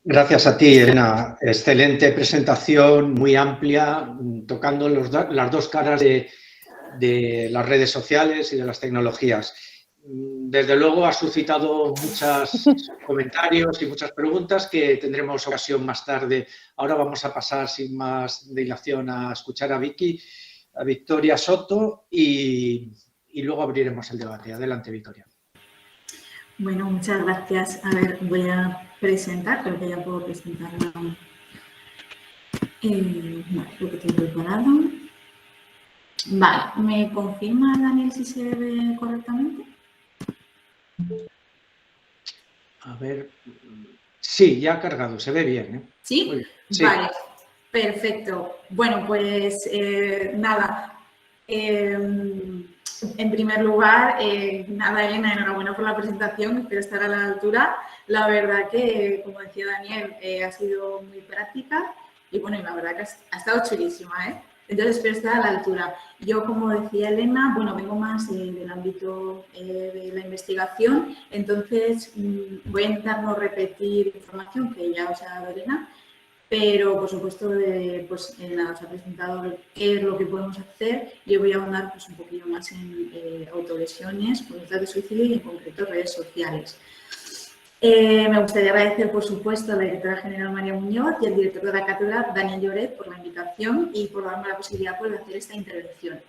Gracias a ti, Elena. Excelente presentación, muy amplia, tocando las dos caras de las redes sociales y de las tecnologías. Desde luego ha suscitado muchos comentarios y muchas preguntas que tendremos ocasión más tarde. Ahora vamos a pasar sin más dilación a escuchar a Victoria Soto y luego abriremos el debate. Adelante, Victoria. Bueno, muchas gracias. A ver, voy a presentar, creo que ya puedo presentarlo. Lo que tengo preparado. Vale, ¿me confirma, Daniel, si se ve correctamente? A ver, sí, ya ha cargado, se ve bien, ¿eh? ¿Sí? Sí. Vale, perfecto. Bueno, pues nada. En primer lugar, nada, Elena, enhorabuena por la presentación, espero estar a la altura. La verdad que, como decía Daniel, ha sido muy práctica y bueno, la verdad que ha estado chulísima, ¿eh? Entonces, espero estar a la altura. Yo, como decía Elena, bueno, vengo más del ámbito de la investigación, entonces voy a intentar no repetir información que ya os ha dado Elena, pero por supuesto, pues nada, os ha presentado qué es lo que podemos hacer. Yo voy a ahondar pues, un poquillo más en autolesiones, conductas de suicidio y en concreto redes sociales. Me gustaría agradecer, por supuesto, a la directora general María Muñoz y al director de la cátedra Daniel Lloret por la invitación y por darme la posibilidad de hacer esta intervención.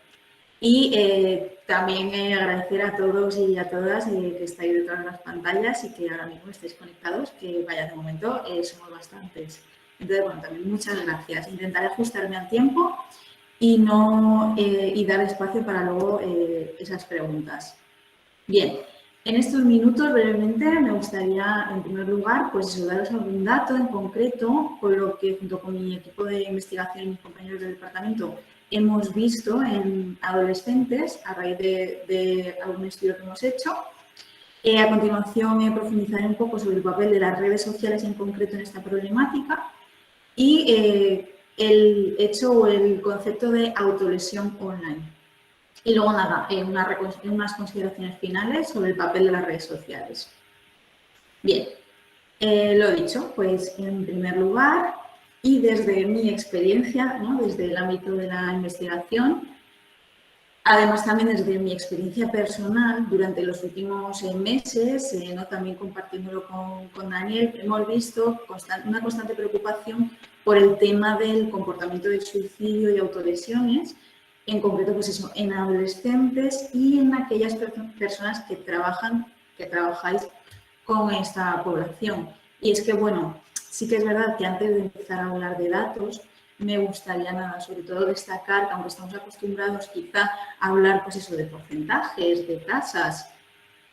Y también agradecer a todos y a todas que estáis detrás de las pantallas y que ahora mismo estéis conectados, que vaya, de momento somos bastantes. Entonces, bueno, también muchas gracias. Intentaré ajustarme al tiempo y dar espacio para luego esas preguntas. Bien, en estos minutos brevemente me gustaría, en primer lugar, pues daros algún dato en concreto con lo que junto con mi equipo de investigación y mis compañeros del departamento hemos visto en adolescentes a raíz de algún estudio que hemos hecho. A continuación, profundizaré un poco sobre el papel de las redes sociales en concreto en esta problemática y el hecho o el concepto de autolesión online. Y luego nada, unas consideraciones finales sobre el papel de las redes sociales. Bien, Lo dicho, pues en primer lugar, y desde mi experiencia, ¿no? Desde el ámbito de la investigación, además también desde mi experiencia personal, durante los últimos meses, ¿no? También compartiéndolo con Daniel, hemos visto una constante preocupación por el tema del comportamiento del suicidio y autolesiones, en concreto, pues eso, en adolescentes y en aquellas personas que trabajáis con esta población. Y es que, bueno, sí que es verdad que antes de empezar a hablar de datos, me gustaría sobre todo destacar que aunque estamos acostumbrados quizá a hablar pues eso, de porcentajes, de tasas,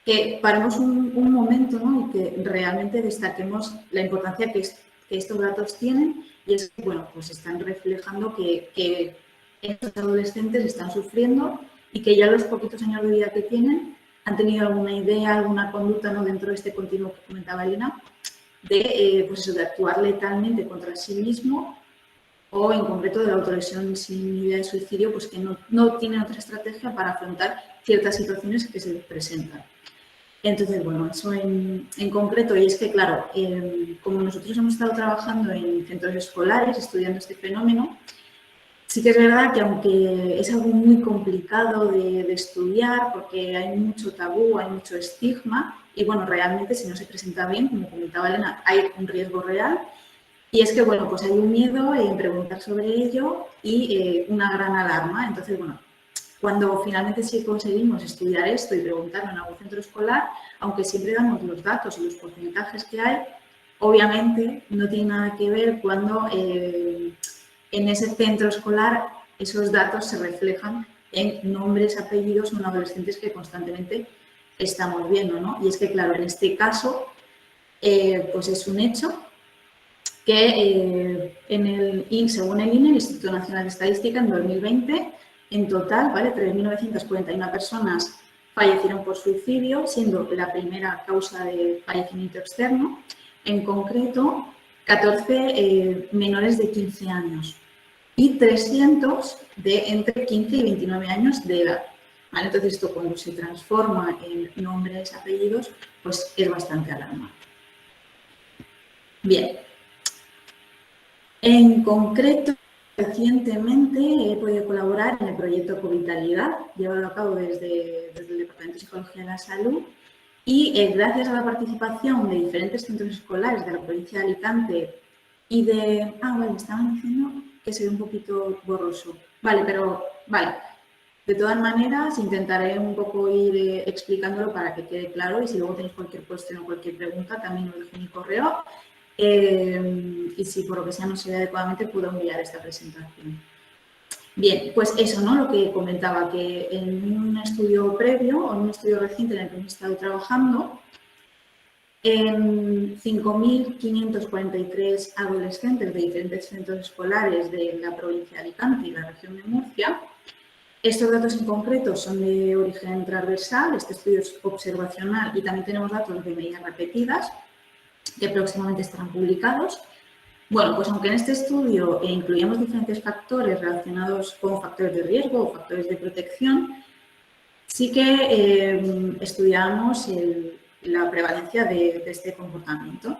que paremos un momento, ¿no? Y que realmente destaquemos la importancia que estos datos tienen, y es que, bueno, pues están reflejando que estos adolescentes están sufriendo y que ya los poquitos años de vida que tienen han tenido alguna idea, alguna conducta, ¿no? Dentro de este continuo que comentaba Elena, de, pues eso, de actuar letalmente contra sí mismo, o en concreto de la autolesión sin idea de suicidio, pues que no tienen otra estrategia para afrontar ciertas situaciones que se presentan. Entonces, bueno, eso en concreto, y es que, claro, como nosotros hemos estado trabajando en centros escolares, estudiando este fenómeno, sí que es verdad que aunque es algo muy complicado de estudiar, porque hay mucho tabú, hay mucho estigma, y bueno, realmente si no se presenta bien, como comentaba Elena, hay un riesgo real. Y es que, bueno, pues hay un miedo en preguntar sobre ello y una gran alarma. Entonces, bueno, cuando finalmente sí conseguimos estudiar esto y preguntarlo en algún centro escolar, aunque siempre damos los datos y los porcentajes que hay, obviamente no tiene nada que ver cuando en ese centro escolar esos datos se reflejan en nombres, apellidos, en adolescentes que constantemente estamos viendo, ¿no? Y es que, claro, en este caso, pues es un hecho que según el INE, el Instituto Nacional de Estadística, en 2020, en total, ¿vale? 3.941 personas fallecieron por suicidio, siendo la primera causa de fallecimiento externo. En concreto, 14 menores de 15 años y 300 de entre 15 y 29 años de edad. ¿Vale? Entonces, esto cuando se transforma en nombres, apellidos, pues es bastante alarmante. Bien. En concreto, recientemente he podido colaborar en el proyecto Covitalidad, llevado a cabo desde el Departamento de Psicología de la Salud, y gracias a la participación de diferentes centros escolares de la provincia de Alicante y de... Vale, estaban diciendo que se ve un poquito borroso. Vale, pero... Vale. De todas maneras, intentaré un poco ir explicándolo para que quede claro, y si luego tenéis cualquier cuestión o cualquier pregunta, también os dejo mi correo. Y si por lo que sea no se ve adecuadamente, puedo enviar esta presentación. Bien, pues eso, ¿no? Lo que comentaba, que en un estudio previo o en un estudio reciente en el que hemos estado trabajando, en 5.543 adolescentes de diferentes centros escolares de la provincia de Alicante y la región de Murcia. Estos datos en concreto son de origen transversal, este estudio es observacional, y también tenemos datos de medidas repetidas, que próximamente estarán publicados. Bueno, pues aunque en este estudio incluíamos diferentes factores relacionados con factores de riesgo o factores de protección, sí que estudiamos la prevalencia de este comportamiento.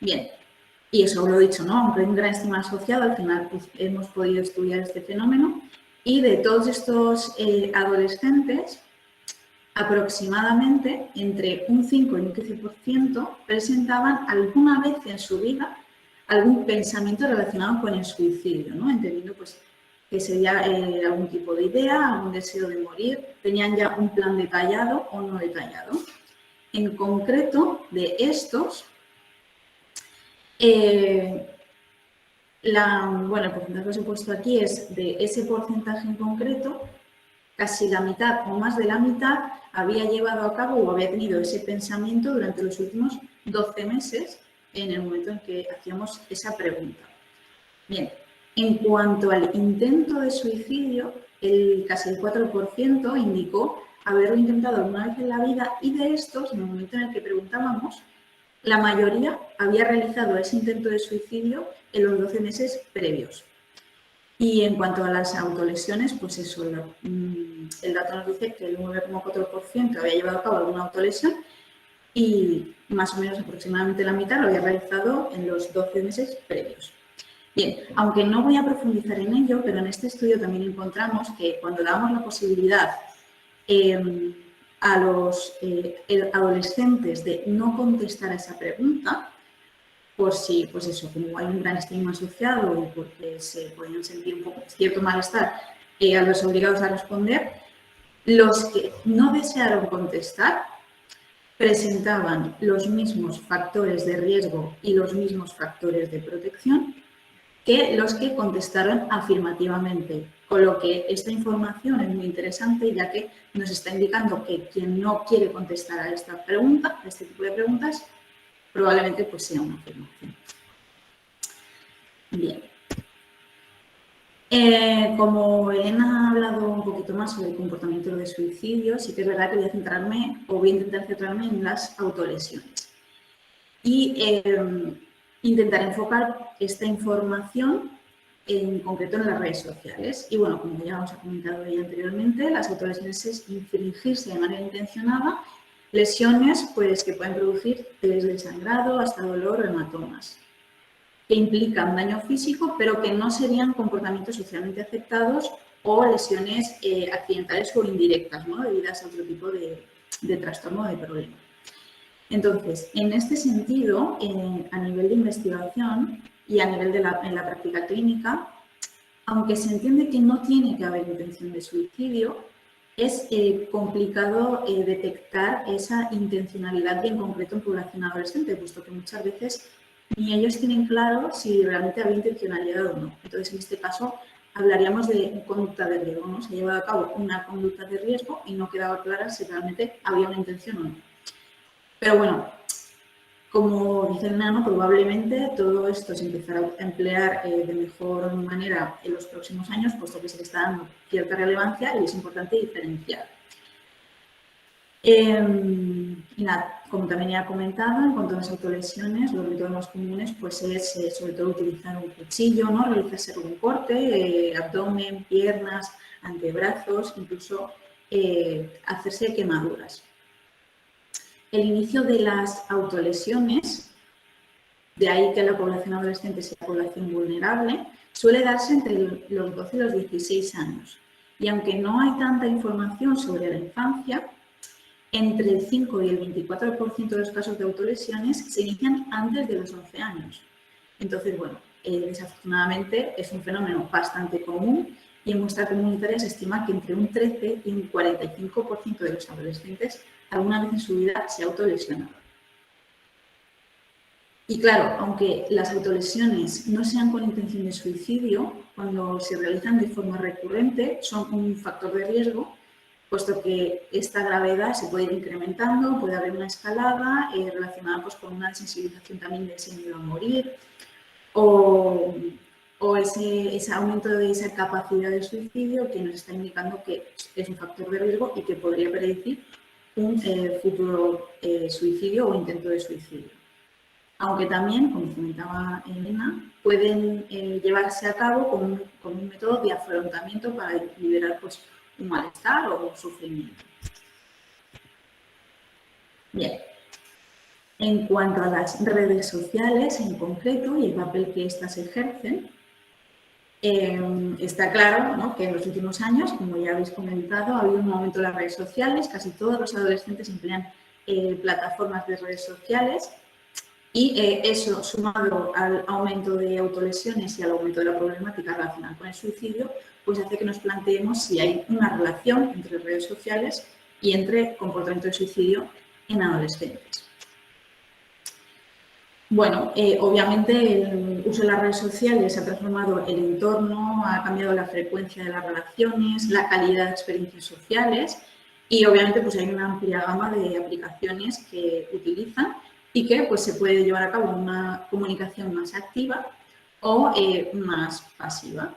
Bien, y eso lo he dicho, ¿no? Aunque hay un gran estigma asociado, al final pues, hemos podido estudiar este fenómeno, y de todos estos adolescentes, aproximadamente entre un 5 y un 15% presentaban alguna vez en su vida algún pensamiento relacionado con el suicidio, ¿no? Entendiendo pues, que sería algún tipo de idea, algún deseo de morir, tenían ya un plan detallado o no detallado. En concreto, de estos, bueno, el porcentaje que os he puesto aquí es de ese porcentaje en concreto, casi la mitad o más de la mitad había llevado a cabo o había tenido ese pensamiento durante los últimos 12 meses en el momento en que hacíamos esa pregunta. Bien, en cuanto al intento de suicidio, casi el 4% indicó haberlo intentado alguna vez en la vida, y de estos, en el momento en el que preguntábamos, la mayoría había realizado ese intento de suicidio en los 12 meses previos. Y en cuanto a las autolesiones, pues eso, el dato nos dice que el 9,4% había llevado a cabo alguna autolesión, y más o menos aproximadamente la mitad lo había realizado en los 12 meses previos. Bien, aunque no voy a profundizar en ello, pero en este estudio también encontramos que cuando damos la posibilidad a los adolescentes de no contestar a esa pregunta, por si, pues eso, como hay un gran estigma asociado y porque se podían sentir un poco cierto malestar a los obligados a responder, los que no desearon contestar presentaban los mismos factores de riesgo y los mismos factores de protección que los que contestaron afirmativamente. Con lo que esta información es muy interesante, ya que nos está indicando que quien no quiere contestar a esta pregunta, a este tipo de preguntas, probablemente pues sea una afirmación. Bien. Como Elena ha hablado un poquito más sobre el comportamiento de suicidio, sí que es verdad que voy a intentar centrarme en las autolesiones. Y intentar enfocar esta información en concreto en las redes sociales. Y bueno, como ya os he comentado ya anteriormente, las autolesiones es infligirse de manera intencionada lesiones pues, que pueden producir desde sangrado hasta dolor o hematomas, que implican daño físico, pero que no serían comportamientos socialmente aceptados o lesiones accidentales o indirectas, ¿no? Debidas a otro tipo de trastorno o de problema. Entonces, en este sentido, a nivel de investigación y a nivel en la práctica clínica, aunque se entiende que no tiene que haber intención de suicidio, es complicado detectar esa intencionalidad y en concreto en población adolescente, puesto que muchas veces ni ellos tienen claro si realmente había intencionalidad o no. Entonces, en este caso, hablaríamos de conducta de riesgo, ¿no? Se ha llevado a cabo una conducta de riesgo y no quedaba clara si realmente había una intención o no. Pero bueno, como dice el Nano, probablemente todo esto se empezará a emplear de mejor manera en los próximos años, puesto que se le está dando cierta relevancia y es importante diferenciar. Y nada, como también ya he comentado, en cuanto a las autolesiones, los métodos más comunes pues es sobre todo utilizar un cuchillo, ¿no? Realizarse algún corte, abdomen, piernas, antebrazos, incluso hacerse quemaduras. El inicio de las autolesiones, de ahí que la población adolescente sea población vulnerable, suele darse entre los 12 y los 16 años. Y aunque no hay tanta información sobre la infancia, entre el 5 y el 24% de los casos de autolesiones se inician antes de los 11 años. Entonces, bueno, desafortunadamente es un fenómeno bastante común y en muestra comunitaria se estima que entre un 13 y un 45% de los adolescentes alguna vez en su vida se ha autolesionado. Y claro, aunque las autolesiones no sean con intención de suicidio, cuando se realizan de forma recurrente son un factor de riesgo, puesto que esta gravedad se puede ir incrementando, puede haber una escalada relacionada pues, con una sensibilización también de ese miedo a morir o ese aumento de esa capacidad de suicidio que nos está indicando que es un factor de riesgo y que podría predecir un futuro suicidio o intento de suicidio. Aunque también, como comentaba Elena, pueden llevarse a cabo con un método de afrontamiento para liberar pues, un malestar o un sufrimiento. Bien. En cuanto a las redes sociales en concreto y el papel que éstas ejercen, está claro, ¿no?, que en los últimos años, como ya habéis comentado, ha habido un aumento de las redes sociales. Casi todos los adolescentes emplean plataformas de redes sociales y eso, sumado al aumento de autolesiones y al aumento de la problemática relacionada con el suicidio, pues hace que nos planteemos si hay una relación entre redes sociales y entre comportamiento de suicidio en adolescentes. Bueno, obviamente el uso de las redes sociales ha transformado el entorno, ha cambiado la frecuencia de las relaciones, la calidad de experiencias sociales y obviamente pues hay una amplia gama de aplicaciones que utilizan y que pues, se puede llevar a cabo una comunicación más activa o más pasiva.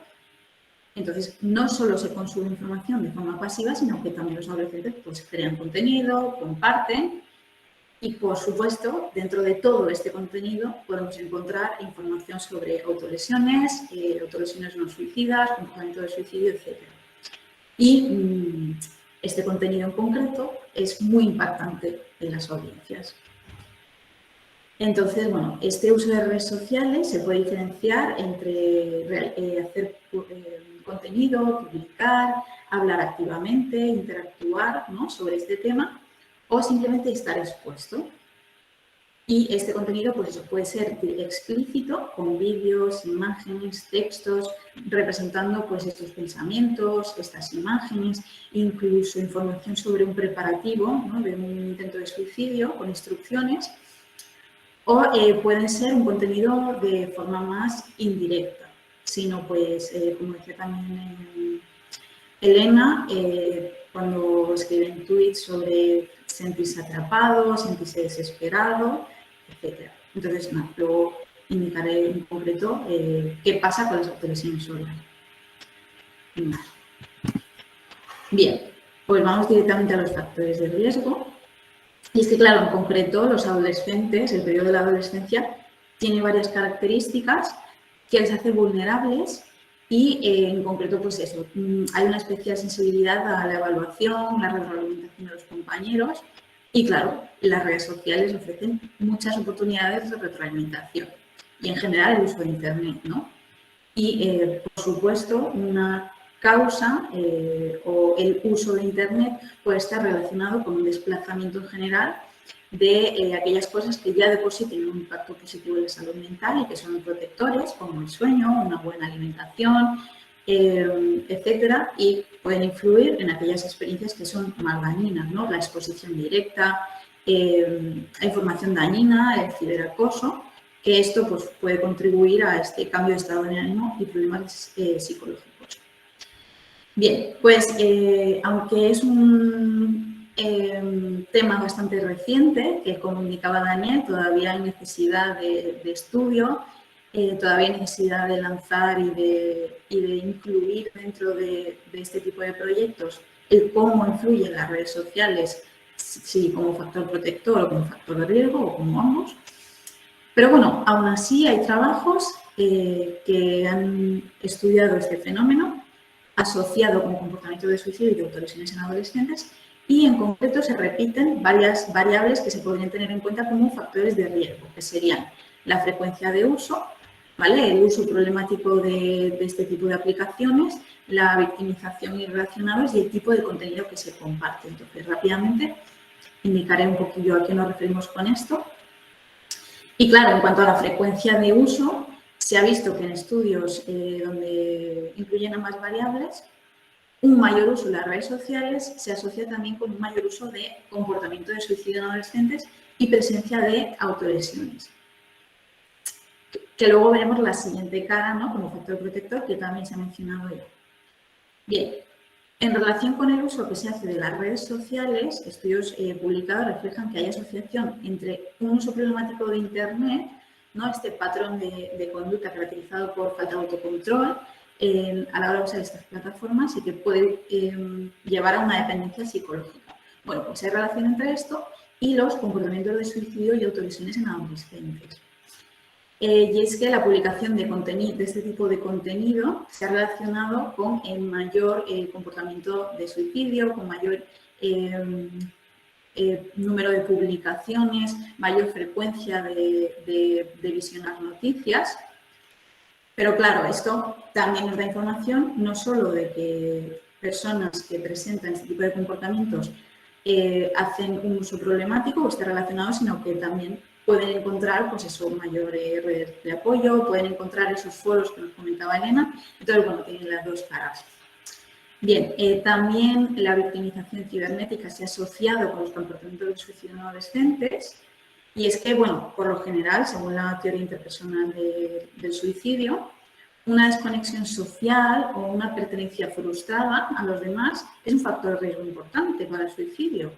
Entonces, no solo se consume información de forma pasiva, sino que también los adolescentes pues, crean contenido, comparten. Y, por supuesto, dentro de todo este contenido podemos encontrar información sobre autolesiones, autolesiones no suicidas, comportamiento de suicidio, etc. Y este contenido en concreto es muy impactante en las audiencias. Entonces, bueno, este uso de redes sociales se puede diferenciar entre hacer contenido, publicar, hablar activamente, interactuar, ¿no?, sobre este tema, o simplemente estar expuesto. Y este contenido, pues eso, puede ser explícito, con vídeos, imágenes, textos, representando pues estos pensamientos, estas imágenes, incluso información sobre un preparativo, ¿no?, de un intento de suicidio, con instrucciones, o pueden ser un contenido de forma más indirecta, sino pues, como decía también Elena, cuando escriben tweets sobre sentirse atrapado, sentirse desesperado, etc. Entonces, no, luego indicaré en concreto qué pasa con las autolesiones online. Bien, pues vamos directamente a los factores de riesgo. Y es que, claro, en concreto, los adolescentes, el periodo de la adolescencia, tiene varias características que les hace vulnerables y, en concreto, pues eso, hay una especial sensibilidad a la evaluación, la retroalimentación de los compañeros y, claro, las redes sociales ofrecen muchas oportunidades de retroalimentación y, en general, el uso de Internet, ¿no? Y, por supuesto, una causa o el uso de Internet puede estar relacionado con un desplazamiento en general de aquellas cosas que ya de por sí tienen un impacto positivo en la salud mental y que son protectores, como el sueño, una buena alimentación, etcétera, y pueden influir en aquellas experiencias que son más dañinas, ¿no? La exposición directa, la información dañina, el ciberacoso, que esto pues, puede contribuir a este cambio de estado de ánimo y problemas psicológicos. Bien, pues aunque es un tema bastante reciente, que como indicaba Daniel, todavía hay necesidad de estudio, todavía hay necesidad de lanzar y de incluir dentro de este tipo de proyectos el cómo influyen las redes sociales, si como factor protector o como factor de riesgo o como ambos. Pero bueno, aún así hay trabajos que han estudiado este fenómeno asociado con comportamiento de suicidio y de autolesiones en adolescentes y en concreto se repiten varias variables que se podrían tener en cuenta como factores de riesgo, que serían la frecuencia de uso, ¿vale?, el uso problemático de este tipo de aplicaciones, la victimización y relacionados y el tipo de contenido que se comparte. Entonces, rápidamente indicaré un poquillo a qué nos referimos con esto. Y claro, en cuanto a la frecuencia de uso, se ha visto que en estudios donde incluyen ambas variables, un mayor uso de las redes sociales se asocia también con un mayor uso de comportamiento de suicidio en adolescentes y presencia de autolesiones. Que luego veremos la siguiente cara, ¿no?, como factor protector, que también se ha mencionado ya. Bien, en relación con el uso que se hace de las redes sociales, estudios publicados reflejan que hay asociación entre un uso problemático de Internet, ¿no?, este patrón de conducta caracterizado por falta de autocontrol a la hora de usar estas plataformas y que puede llevar a una dependencia psicológica. Bueno, pues hay relación entre esto y los comportamientos de suicidio y autolesiones en adolescentes. Y es que la publicación de contenido, de este tipo de contenido se ha relacionado con el mayor comportamiento de suicidio, con mayor número de publicaciones, mayor frecuencia de visionar noticias. Pero claro, esto también nos da información no solo de que personas que presentan este tipo de comportamientos hacen un uso problemático o está relacionado, sino que también pueden encontrar, pues eso, mayores redes de apoyo, pueden encontrar esos foros que nos comentaba Elena. Entonces, bueno, tienen las dos caras. Bien, también la victimización cibernética se ha asociado con los comportamientos de suicidio en adolescentes. Y es que, bueno, por lo general, según la teoría interpersonal del suicidio, una desconexión social o una pertenencia frustrada a los demás es un factor de riesgo importante para el suicidio.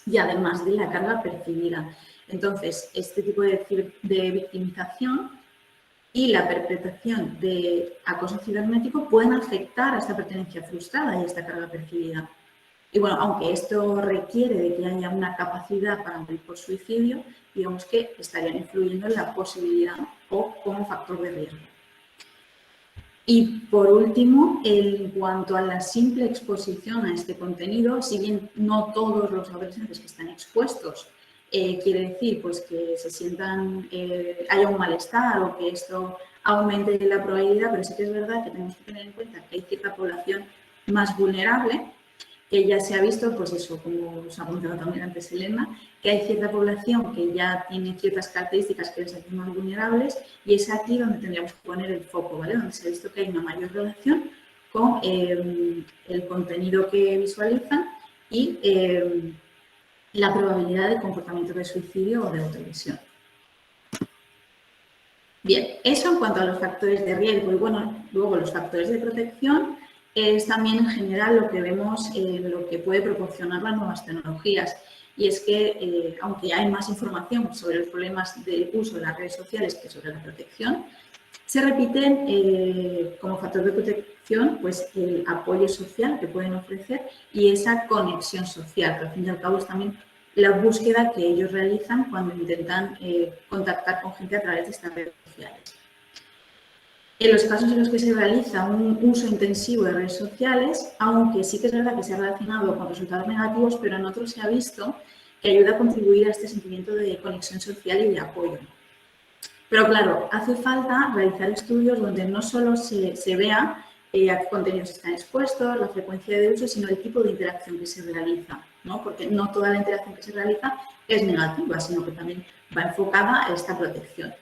Y además de la carga percibida. Entonces, este tipo de victimización y la perpetración de acoso cibernético pueden afectar a esta pertenencia frustrada y a esta carga percibida. Y bueno, aunque esto requiere de que haya una capacidad para morir por suicidio, digamos que estarían influyendo en la posibilidad o como factor de riesgo. Y por último, en cuanto a la simple exposición a este contenido, si bien no todos los adolescentes que están expuestos quiere decir pues, que se sientan, haya un malestar o que esto aumente la probabilidad, pero sí que es verdad que tenemos que tener en cuenta que hay cierta población más vulnerable, que ya se ha visto, pues eso, como os ha comentado también antes Elena, que hay cierta población que ya tiene ciertas características que les hacen más vulnerables y es aquí donde tendríamos que poner el foco, ¿vale? Donde se ha visto que hay una mayor relación con el contenido que visualizan y la probabilidad de comportamiento de suicidio o de autolesión. Bien, eso en cuanto a los factores de riesgo y bueno, luego los factores de protección es también en general lo que vemos, lo que puede proporcionar las nuevas tecnologías. Y es que, aunque hay más información sobre los problemas del uso de las redes sociales que sobre la protección, se repiten como factor de protección pues, el apoyo social que pueden ofrecer y esa conexión social, que al fin y al cabo es también la búsqueda que ellos realizan cuando intentan contactar con gente a través de estas redes sociales. En los casos en los que se realiza un uso intensivo de redes sociales, aunque sí que es verdad que se ha relacionado con resultados negativos, pero en otros se ha visto que ayuda a contribuir a este sentimiento de conexión social y de apoyo. Pero claro, hace falta realizar estudios donde no solo se vea a qué contenidos están expuestos, la frecuencia de uso, sino el tipo de interacción que se realiza, ¿no? Porque no toda la interacción que se realiza es negativa, sino que también va enfocada a esta protección.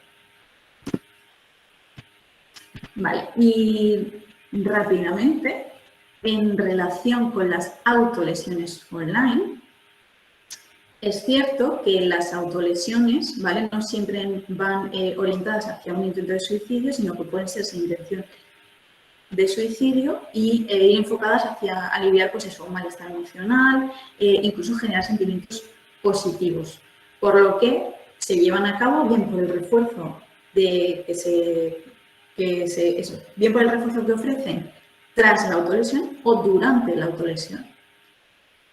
Vale, y rápidamente, en relación con las autolesiones online, es cierto que las autolesiones, ¿vale? No siempre van orientadas hacia un intento de suicidio, sino que pueden ser sin intención de suicidio y enfocadas hacia aliviar pues eso, un malestar emocional, incluso generar sentimientos positivos, por lo que se llevan a cabo bien por el refuerzo de bien por el refuerzo que ofrecen tras la autolesión o durante la autolesión.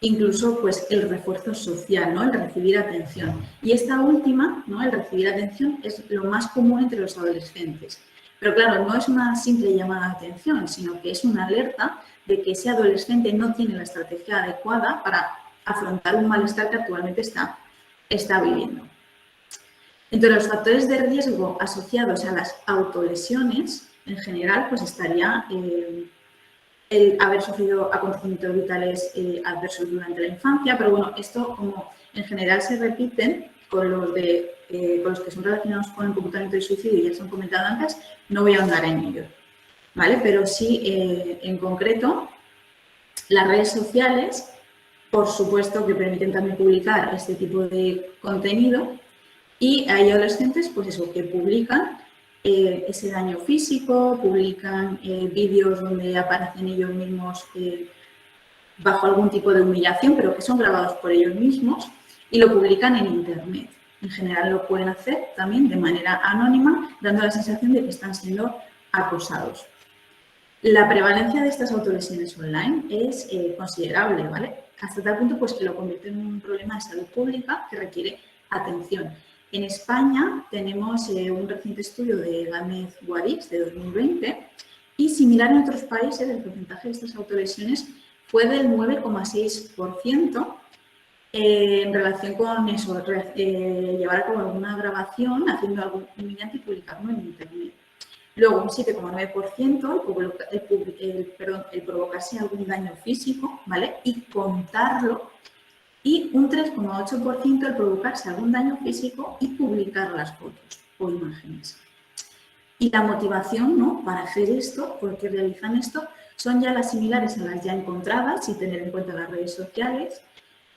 Incluso pues el refuerzo social, ¿no? El recibir atención. Y esta última, ¿no? El recibir atención es lo más común entre los adolescentes. Pero claro, no es una simple llamada de atención, sino que es una alerta de que ese adolescente no tiene la estrategia adecuada para afrontar un malestar que actualmente está viviendo. Entre los factores de riesgo asociados a las autolesiones, en general, pues estaría el haber sufrido acontecimientos vitales adversos durante la infancia, pero bueno, esto como en general se repiten con los que son relacionados con el comportamiento de suicidio, ya se han comentado antes, no voy a ahondar en ello, ¿vale? Pero sí, en concreto, las redes sociales, por supuesto que permiten también publicar este tipo de contenido y hay adolescentes, pues eso, que publican ese daño físico, publican vídeos donde aparecen ellos mismos bajo algún tipo de humillación, pero que son grabados por ellos mismos y lo publican en Internet. En general lo pueden hacer también de manera anónima, dando la sensación de que están siendo acosados. La prevalencia de estas autolesiones online es considerable, ¿vale? Hasta tal punto pues, que lo convierte en un problema de salud pública que requiere atención. En España tenemos un reciente estudio de Gámez Guadix de 2020 y similar en otros países el porcentaje de estas autolesiones fue del 9,6% en relación con eso, llevar a cabo alguna grabación haciendo algo humillante y publicarlo en Internet. Luego un 7,9% el provocarse algún daño físico, ¿vale? Y contarlo. Y un 3,8% el provocarse algún daño físico y publicar las fotos o imágenes. Y la motivación, ¿no? Para hacer esto, porque realizan esto, son ya las similares a las ya encontradas, sin tener en cuenta las redes sociales.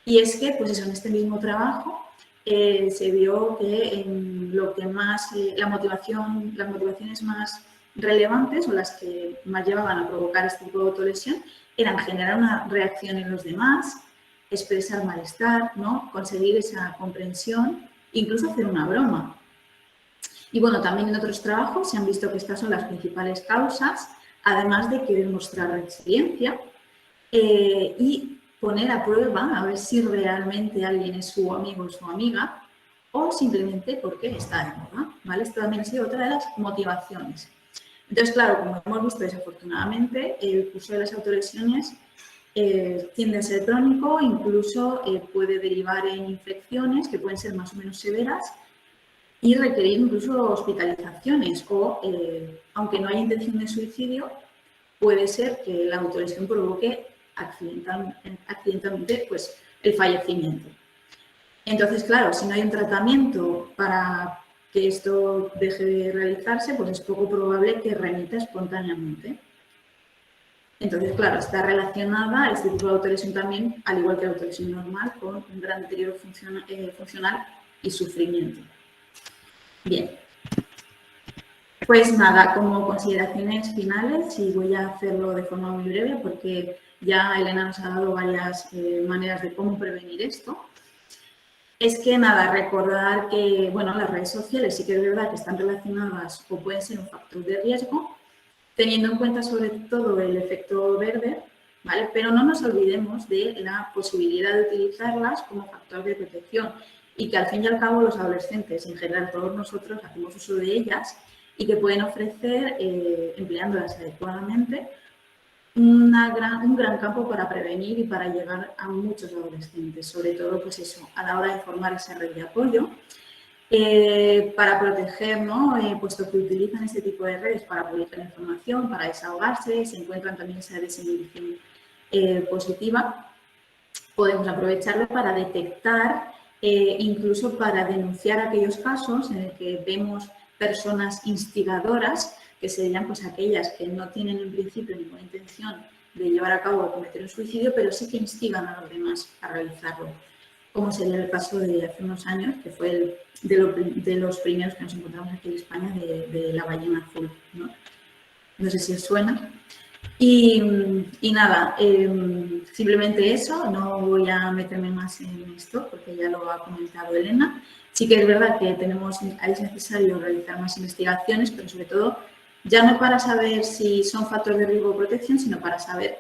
Y es que, pues eso, en este mismo trabajo se vio que en lo que más, las motivaciones más relevantes o las que más llevaban a provocar este tipo de autolesión eran generar una reacción en los demás, expresar malestar, ¿no? Conseguir esa comprensión, incluso hacer una broma. Y bueno, también en otros trabajos se han visto que estas son las principales causas, además de querer mostrar resiliencia y poner a prueba a ver si realmente alguien es su amigo o su amiga o simplemente porque está de moda, ¿vale? Esto también ha sido otra de las motivaciones. Entonces, claro, como hemos visto desafortunadamente, el curso de las autolesiones tiende a ser crónico, incluso puede derivar en infecciones que pueden ser más o menos severas y requerir incluso hospitalizaciones o, aunque no haya intención de suicidio, puede ser que la autolesión provoque accidentalmente pues, el fallecimiento. Entonces, claro, si no hay un tratamiento para que esto deje de realizarse, pues es poco probable que remita espontáneamente. Entonces, claro, está relacionada este tipo de autolesión también, al igual que la autolesión normal, con un gran deterioro funcional y sufrimiento. Bien. Pues nada, como consideraciones finales, y voy a hacerlo de forma muy breve porque ya Elena nos ha dado varias maneras de cómo prevenir esto. Es que nada, recordar que, bueno, las redes sociales sí que es verdad que están relacionadas o pueden ser un factor de riesgo, teniendo en cuenta sobre todo el efecto verde, ¿vale? Pero no nos olvidemos de la posibilidad de utilizarlas como factor de protección y que al fin y al cabo los adolescentes, en general todos nosotros, hacemos uso de ellas y que pueden ofrecer, empleándolas adecuadamente, un gran campo para prevenir y para llegar a muchos adolescentes, sobre todo pues eso, a la hora de formar esa red de apoyo, para proteger, ¿no? Puesto que utilizan este tipo de redes para publicar información, para desahogarse, se encuentran también esa desinhibición positiva, podemos aprovecharlo para detectar, incluso para denunciar aquellos casos en el que vemos personas instigadoras, que serían pues aquellas que no tienen en principio ninguna intención de llevar a cabo o cometer un suicidio, pero sí que instigan a los demás a realizarlo, como sería el caso de hace unos años, que fue de los primeros que nos encontramos aquí en España de la ballena azul, ¿no? No sé si os suena. Y nada, simplemente eso, no voy a meterme más en esto porque ya lo ha comentado Elena. Sí que es verdad que es necesario realizar más investigaciones, pero sobre todo ya no para saber si son factores de riesgo o protección, sino para saber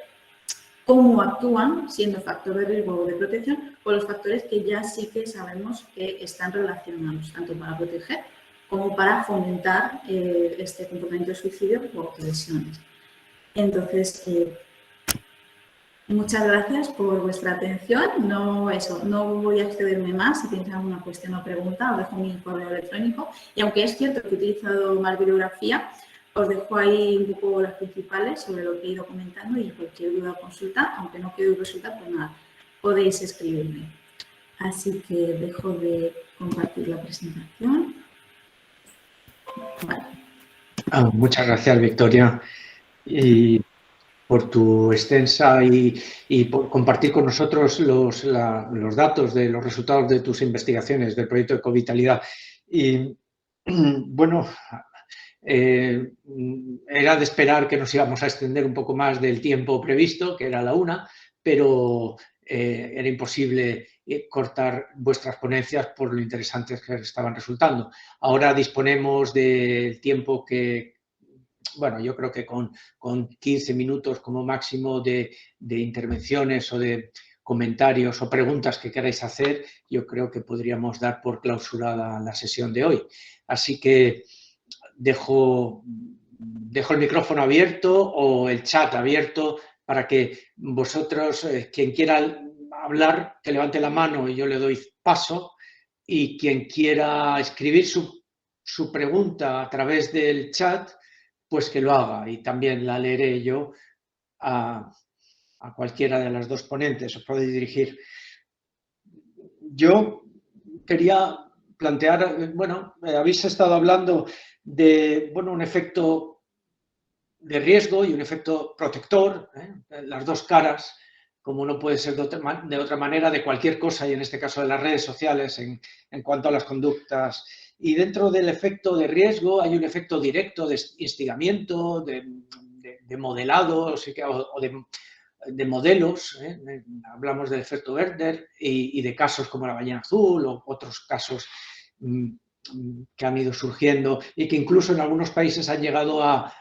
cómo actúan, siendo factor de riesgo o de protección, con los factores que ya sí que sabemos que están relacionados, tanto para proteger como para fomentar este comportamiento de suicidio o autolesiones. Entonces, muchas gracias por vuestra atención. No voy a excederme más. Si tenéis alguna cuestión o pregunta, os dejo mi correo electrónico. Y aunque es cierto que he utilizado más bibliografía, os dejo ahí un poco las principales sobre lo que he ido comentando y cualquier duda o consulta, aunque no quede resulta, pues nada, podéis escribirme. Así que dejo de compartir la presentación. Vale. Muchas gracias, Victoria, y por tu extensa y por compartir con nosotros los datos de los resultados de tus investigaciones del proyecto de Ecovitalidad. Y bueno, era de esperar que nos íbamos a extender un poco más del tiempo previsto, que era la 1, pero era imposible cortar vuestras ponencias por lo interesantes que estaban resultando. Ahora disponemos del tiempo que, bueno, yo creo que con 15 minutos como máximo de intervenciones o de comentarios o preguntas que queráis hacer, yo creo que podríamos dar por clausurada la sesión de hoy. Así que dejo el micrófono abierto o el chat abierto para que vosotros, quien quiera hablar, que levante la mano y yo le doy paso, y quien quiera escribir su pregunta a través del chat, pues que lo haga y también la leeré yo a cualquiera de las dos ponentes. Os podéis dirigir. Yo quería plantear, bueno, habéis estado hablando de, bueno, un efecto de riesgo y un efecto protector, las dos caras, como no puede ser de otra manera, de cualquier cosa, y en este caso de las redes sociales en cuanto a las conductas. Y dentro del efecto de riesgo hay un efecto directo de instigamiento, de modelado, o de modelos. Hablamos del efecto Werner y de casos como la ballena azul o otros casos que han ido surgiendo y que incluso en algunos países han llegado a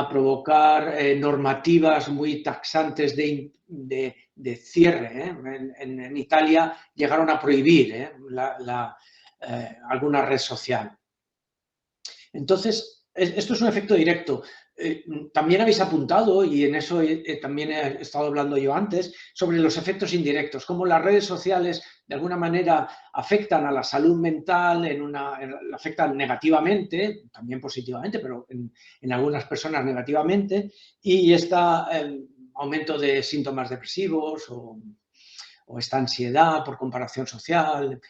provocar normativas muy taxantes de cierre. En Italia llegaron a prohibir alguna red social. Entonces, esto es un efecto directo. También habéis apuntado, y en eso también he estado hablando yo antes, sobre los efectos indirectos, cómo las redes sociales de alguna manera afectan a la salud mental, afectan negativamente, también positivamente, pero en algunas personas negativamente, y este aumento de síntomas depresivos o esta ansiedad por comparación social,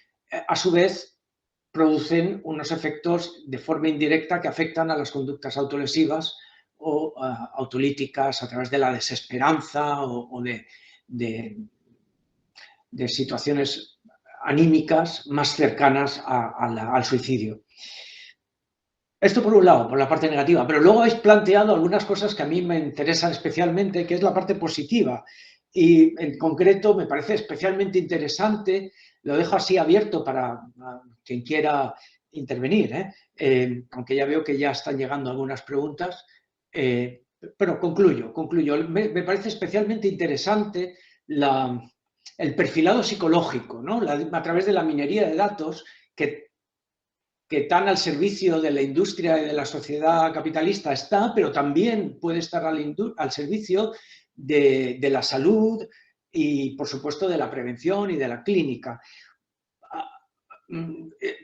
a su vez producen unos efectos de forma indirecta que afectan a las conductas autolesivas o autolíticas a través de la desesperanza o de situaciones anímicas más cercanas al suicidio. Esto por un lado, por la parte negativa, pero luego habéis planteado algunas cosas que a mí me interesan especialmente, que es la parte positiva. Y en concreto me parece especialmente interesante, lo dejo así abierto para quien quiera intervenir, aunque ya veo que ya están llegando algunas preguntas, pero concluyo. Me parece especialmente interesante el perfilado psicológico, ¿no? A través de la minería de datos que tan al servicio de la industria y de la sociedad capitalista está, pero también puede estar al servicio de la salud y, por supuesto, de la prevención y de la clínica.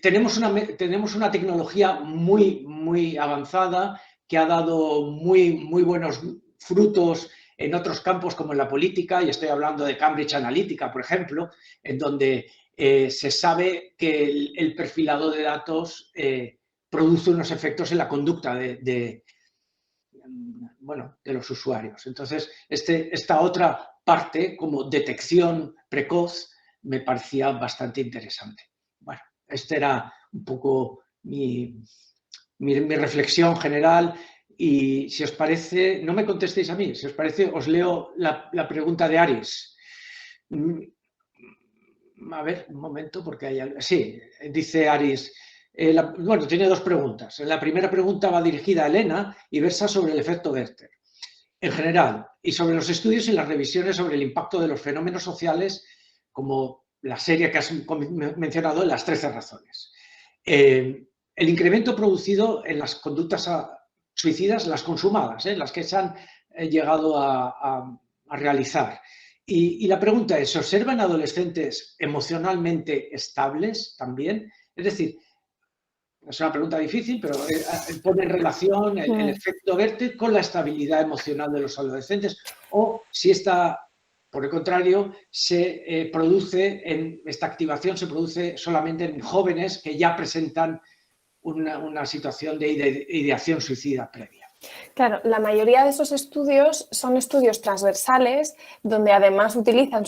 Tenemos una tecnología muy avanzada que ha dado muy buenos frutos en otros campos como en la política, y estoy hablando de Cambridge Analytica, por ejemplo, en donde se sabe que el perfilado de datos produce unos efectos en la conducta de los usuarios. Entonces, esta otra parte, como detección precoz, me parecía bastante interesante. Bueno, esta era un poco mi reflexión general. Y si os parece, no me contestéis a mí, si os parece, os leo la pregunta de Aris. A ver, un momento, porque hay algo. Sí, dice Aris. Tiene dos preguntas. La primera pregunta va dirigida a Elena y versa sobre el efecto Werther en general y sobre los estudios y las revisiones sobre el impacto de los fenómenos sociales, como la serie que has mencionado, Las 13 razones. El incremento producido en las conductas suicidas, las consumadas, las que se han llegado a realizar. Y la pregunta es, ¿se observan adolescentes emocionalmente estables también? Es decir, es una pregunta difícil, pero pone en relación el efecto Werther con la estabilidad emocional de los adolescentes, o si por el contrario, esta activación se produce solamente en jóvenes que ya presentan una situación de ideación suicida previa. Claro, la mayoría de esos estudios son estudios transversales donde además utilizan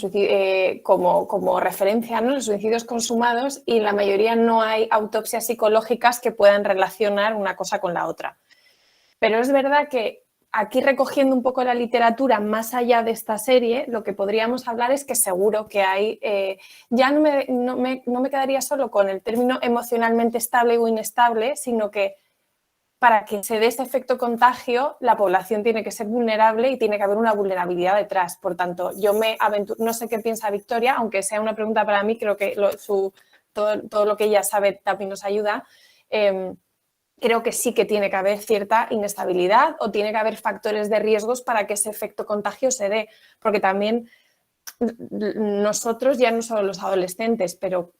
como referencia, ¿no?, los suicidios consumados, y en la mayoría no hay autopsias psicológicas que puedan relacionar una cosa con la otra. Pero es verdad que aquí, recogiendo un poco la literatura más allá de esta serie, lo que podríamos hablar es que seguro que hay, ya no me quedaría solo con el término emocionalmente estable o inestable, sino que para que se dé ese efecto contagio, la población tiene que ser vulnerable y tiene que haber una vulnerabilidad detrás. Por tanto, no sé qué piensa Victoria, aunque sea una pregunta para mí, creo que todo lo que ella sabe también nos ayuda. Creo que sí que tiene que haber cierta inestabilidad o tiene que haber factores de riesgos para que ese efecto contagio se dé. Porque también nosotros, ya no solo los adolescentes, pero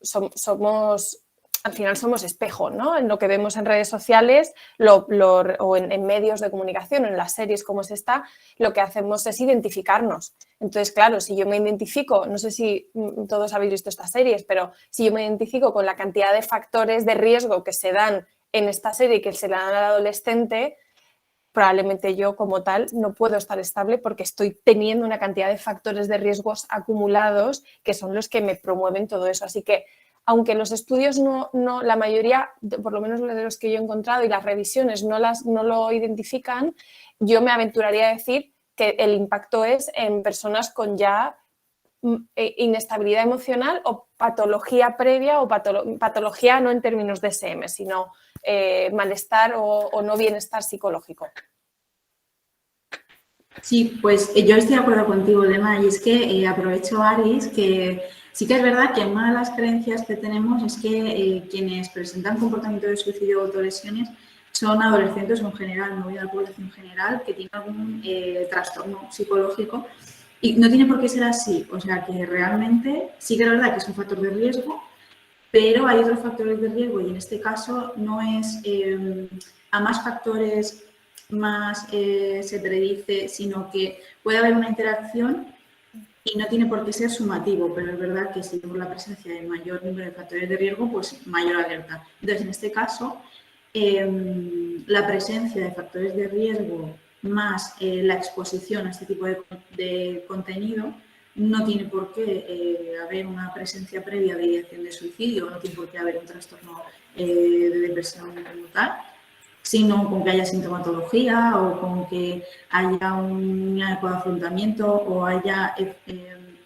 al final somos espejo, ¿no? En lo que vemos en redes sociales o en medios de comunicación, en las series como es esta, lo que hacemos es identificarnos. Entonces, claro, si yo me identifico, no sé si todos habéis visto estas series, pero si yo me identifico con la cantidad de factores de riesgo que se dan en esta serie y que se le dan al adolescente, probablemente yo como tal no puedo estar estable porque estoy teniendo una cantidad de factores de riesgos acumulados que son los que me promueven todo eso. Así que, aunque los estudios la mayoría, por lo menos de los que yo he encontrado, y las revisiones no lo identifican, yo me aventuraría a decir que el impacto es en personas con ya inestabilidad emocional o patología previa, o patología no en términos de SM, sino malestar o no bienestar psicológico. Sí, pues yo estoy de acuerdo contigo, Elena, y es que aprovecho, Aris, que sí que es verdad que una de las creencias que tenemos es que quienes presentan comportamiento de suicidio o autolesiones son adolescentes en general, no voy a la población general, que tienen algún trastorno psicológico y no tiene por qué ser así. O sea, que realmente sí que es verdad que es un factor de riesgo, pero hay otros factores de riesgo y en este caso no es a más factores más se predice, sino que puede haber una interacción y no tiene por qué ser sumativo, pero es verdad que si tenemos la presencia de mayor número de factores de riesgo, pues mayor alerta. Entonces, en este caso, la presencia de factores de riesgo más la exposición a este tipo de contenido no tiene por qué haber una presencia previa de ideación de suicidio, no tiene por qué haber un trastorno de depresión como tal, sino con que haya sintomatología o con que haya un inadecuado afrontamiento o haya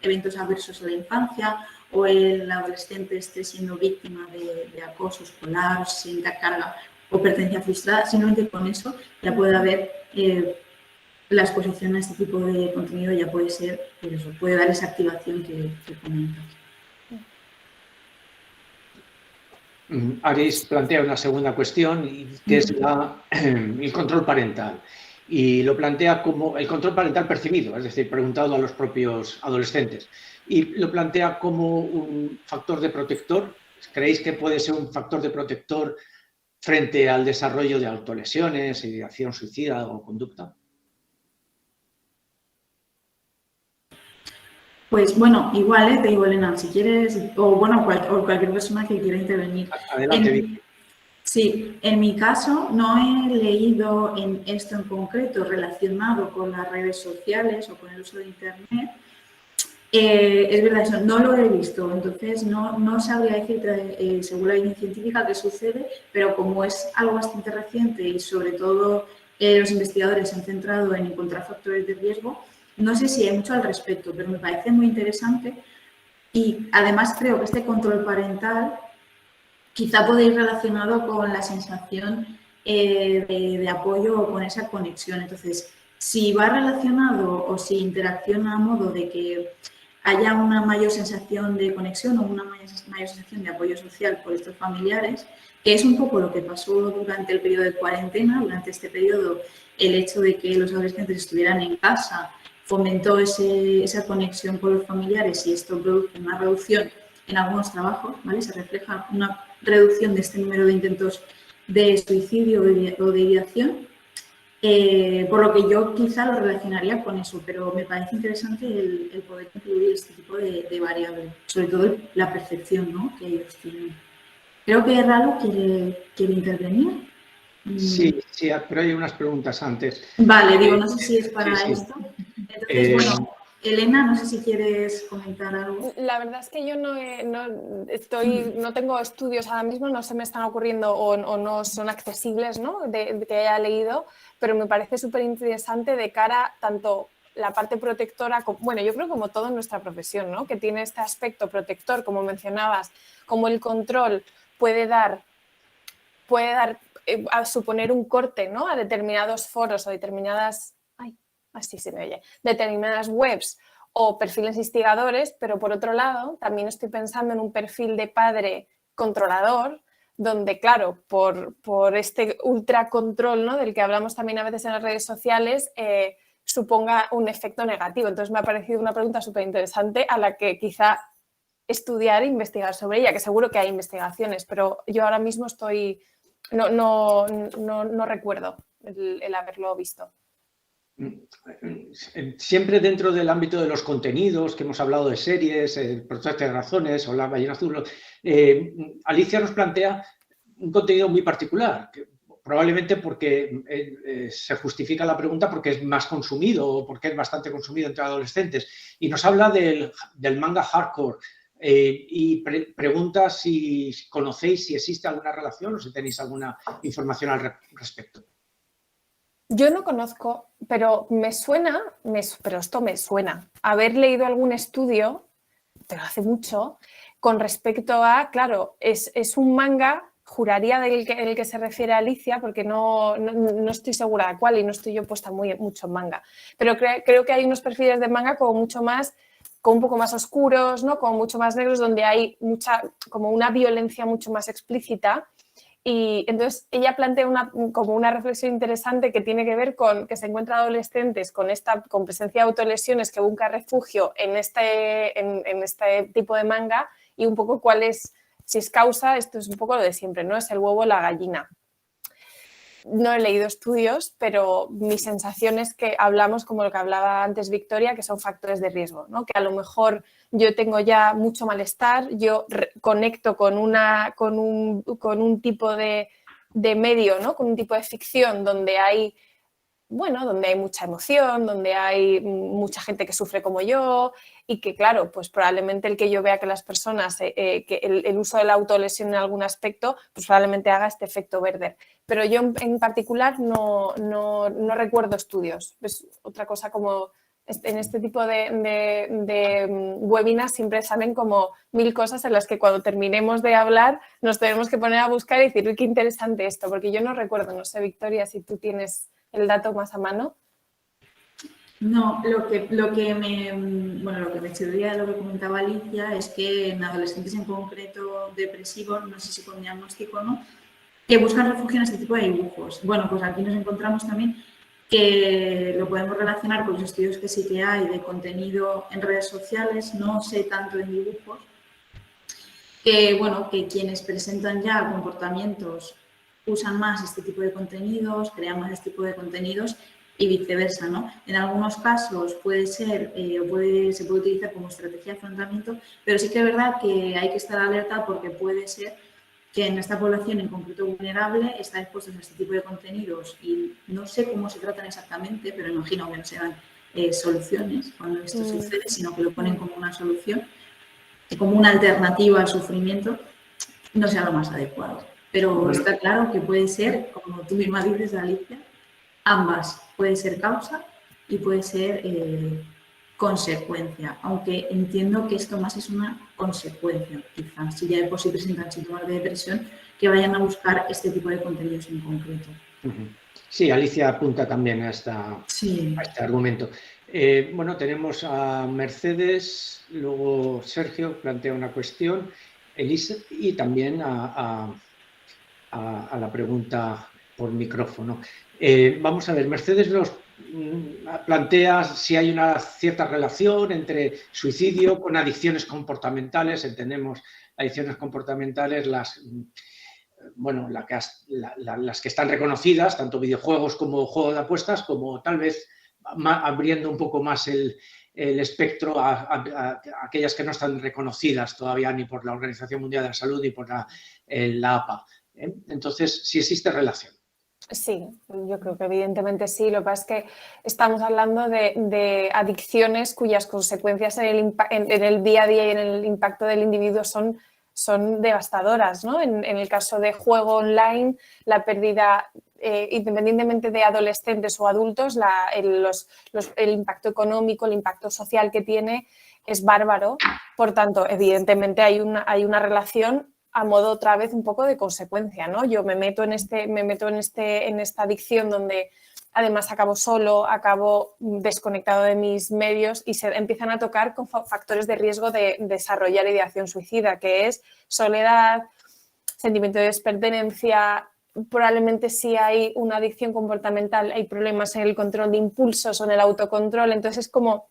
eventos adversos en la infancia o el adolescente esté siendo víctima de acoso escolar, o se sienta carga o pertenencia frustrada. Simplemente con eso ya puede haber la exposición a este tipo de contenido, ya puede ser, pues eso, puede dar esa activación que comentas. Aris plantea una segunda cuestión, que es el control parental. Y lo plantea como el control parental percibido, es decir, preguntado a los propios adolescentes. Y lo plantea como un factor de protector. ¿Creéis que puede ser un factor de protector frente al desarrollo de autolesiones, ideación suicida o conducta? Pues bueno, igual te digo, Elena, si quieres, o bueno, cualquier persona que quiera intervenir. Adelante. Sí, en mi caso no he leído en esto en concreto relacionado con las redes sociales o con el uso de Internet. Es verdad, eso no lo he visto, entonces no sabría decirte según la evidencia científica qué sucede, pero como es algo bastante reciente y sobre todo los investigadores se han centrado en encontrar factores de riesgo, no sé si hay mucho al respecto, pero me parece muy interesante y además creo que este control parental quizá puede ir relacionado con la sensación de apoyo o con esa conexión. Entonces, si va relacionado o si interacciona a modo de que haya una mayor sensación de conexión o una mayor sensación de apoyo social por estos familiares, que es un poco lo que pasó durante el periodo de cuarentena. Durante este periodo, el hecho de que los adolescentes estuvieran en casa fomentó esa conexión con los familiares y esto produce una reducción en algunos trabajos, ¿vale? Se refleja una reducción de este número de intentos de suicidio o de ideación, por lo que yo quizá lo relacionaría con eso, pero me parece interesante el poder incluir este tipo de variables, sobre todo la percepción, ¿no?, que ellos tienen. Creo que Ralo quiere intervenir. Sí, pero hay unas preguntas antes. Vale, digo, no sé si es para sí. esto. Entonces, bueno, Elena, no sé si quieres comentar algo. La verdad es que yo no tengo estudios ahora mismo, no se me están ocurriendo o no son accesibles, ¿no?, de que haya leído, pero me parece súper interesante de cara tanto la parte protectora, bueno, yo creo como todo en nuestra profesión, ¿no?, que tiene este aspecto protector, como mencionabas, como el control puede dar a suponer un corte, ¿no?, a determinados foros o determinadas webs o perfiles instigadores, pero por otro lado también estoy pensando en un perfil de padre controlador, donde claro, por este ultracontrol, ¿no?, del que hablamos también a veces en las redes sociales, suponga un efecto negativo. Entonces me ha parecido una pregunta súper interesante a la que quizá estudiar e investigar sobre ella, que seguro que hay investigaciones, pero yo ahora mismo no recuerdo el haberlo visto. Siempre dentro del ámbito de los contenidos, que hemos hablado de series, por todas estas razones, o La ballena azul, Alicia nos plantea un contenido muy particular, que probablemente porque se justifica la pregunta porque es más consumido o porque es bastante consumido entre adolescentes, y nos habla del manga hardcore y pregunta si conocéis, si existe alguna relación o si tenéis alguna información al respecto. Yo no conozco, pero esto me suena, haber leído algún estudio, pero hace mucho, con respecto a, claro, es un manga, juraría el que se refiere a Alicia, porque no estoy segura de cuál y no estoy yo puesta mucho en manga, pero creo que hay unos perfiles de manga como un poco más oscuros, ¿no?, como mucho más negros, donde hay como una violencia mucho más explícita. Y entonces ella plantea como una reflexión interesante que tiene que ver con que se encuentra adolescentes con presencia de autolesiones que buscan refugio en este tipo de manga, y un poco cuál es, si es causa, esto es un poco lo de siempre, ¿no? Es el huevo o la gallina. No he leído estudios, pero mi sensación es que hablamos como lo que hablaba antes Victoria, que son factores de riesgo, ¿no? Que a lo mejor yo tengo ya mucho malestar, yo conecto con un tipo de medio, ¿no? Con un tipo de ficción donde hay, bueno, donde hay mucha emoción, donde hay mucha gente que sufre como yo, y que, claro, pues probablemente el que yo vea que las personas, que el uso de la autolesión en algún aspecto, pues probablemente haga este efecto Werder. Pero yo en particular no recuerdo estudios. Es otra cosa, como en este tipo de webinars siempre salen como 1000 cosas en las que cuando terminemos de hablar nos tenemos que poner a buscar y decir, uy, qué interesante esto, porque yo no recuerdo, no sé, Victoria, si tú tienes el dato más a mano. No, lo que me chirría de lo que comentaba Alicia es que en adolescentes en concreto depresivos, no sé si con diagnóstico o no, que buscan refugio en este tipo de dibujos. Bueno, pues aquí nos encontramos también que lo podemos relacionar con los estudios que sí que hay de contenido en redes sociales, no sé tanto en dibujos, que quienes presentan ya comportamientos usan más este tipo de contenidos, crean más este tipo de contenidos y viceversa, ¿no? En algunos casos puede ser, se puede utilizar como estrategia de afrontamiento, pero sí que es verdad que hay que estar alerta porque puede ser que en esta población en concreto vulnerable está expuesta a este tipo de contenidos y no sé cómo se tratan exactamente, pero imagino que no serán soluciones cuando esto sucede, sino que lo ponen como una solución, como una alternativa al sufrimiento, no sea lo más adecuado. Pero está claro que puede ser, como tú misma dices, Alicia, ambas. Puede ser causa y puede ser consecuencia, aunque entiendo que esto más es una consecuencia, quizás, si ya de por sí presentan síntomas de depresión, que vayan a buscar este tipo de contenidos en concreto. Sí, Alicia apunta también a este argumento. Bueno, tenemos a Mercedes, luego Sergio plantea una cuestión, Elisa, y también a la pregunta por micrófono. Vamos a ver, Mercedes nos plantea si hay una cierta relación entre suicidio con adicciones comportamentales. Entendemos adicciones comportamentales las que están reconocidas, tanto videojuegos como juegos de apuestas, como tal vez abriendo un poco más el espectro a aquellas que no están reconocidas todavía ni por la Organización Mundial de la Salud ni por la APA. Entonces, sí existe relación. Sí, yo creo que evidentemente sí. Lo que pasa es que estamos hablando de adicciones cuyas consecuencias en el día a día y en el impacto del individuo son devastadoras, ¿no? En el caso de juego online, la pérdida, independientemente de adolescentes o adultos, el impacto económico, el impacto social que tiene es bárbaro. Por tanto, evidentemente hay una relación a modo otra vez un poco de consecuencia, ¿no? Yo me meto en esta adicción donde además acabo solo, acabo desconectado de mis medios y se empiezan a tocar con factores de riesgo de desarrollar ideación suicida, que es soledad, sentimiento de despertenencia. Probablemente si hay una adicción comportamental hay problemas en el control de impulsos o en el autocontrol, entonces es como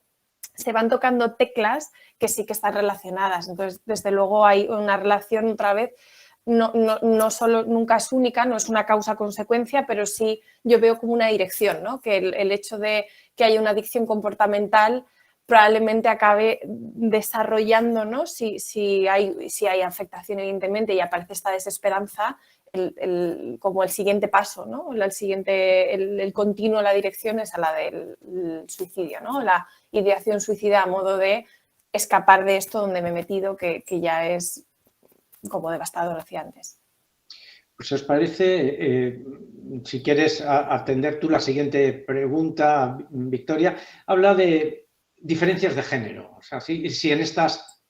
se van tocando teclas que sí que están relacionadas. Entonces, desde luego hay una relación otra vez, no solo, nunca es única, no es una causa-consecuencia, pero sí yo veo como una dirección, ¿no? Que el hecho de que haya una adicción comportamental probablemente acabe desarrollando, ¿no? Si hay afectación evidentemente y aparece esta desesperanza, como el siguiente paso, ¿no? El continuo, la dirección es a la del suicidio, ¿no? La ideación suicida a modo de escapar de esto donde me he metido, que ya es como devastador hacia antes. Pues os parece, si quieres atender tú la siguiente pregunta, Victoria, habla de diferencias de género. O sea, si en estas,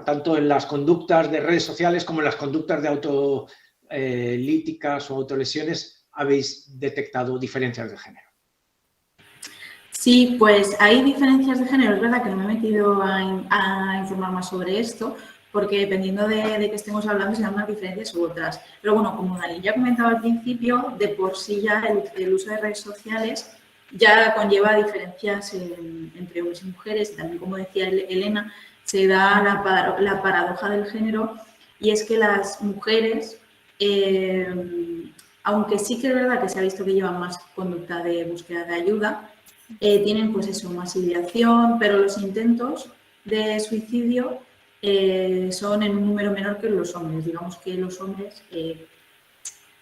tanto en las conductas de redes sociales como en las conductas de autolíticas o autolesiones, habéis detectado diferencias de género. Sí, pues hay diferencias de género. Es verdad que no me he metido a informar más sobre esto, porque dependiendo de qué estemos hablando se dan unas diferencias u otras. Pero bueno, como Dani ya comentaba al principio, de por sí ya el uso de redes sociales ya conlleva diferencias entre hombres y mujeres, y también, como decía Elena, se da la paradoja del género, y es que las mujeres, aunque sí que es verdad que se ha visto que llevan más conducta de búsqueda de ayuda, tienen pues eso, más ideación, pero los intentos de suicidio son en un número menor que los hombres. Digamos que los hombres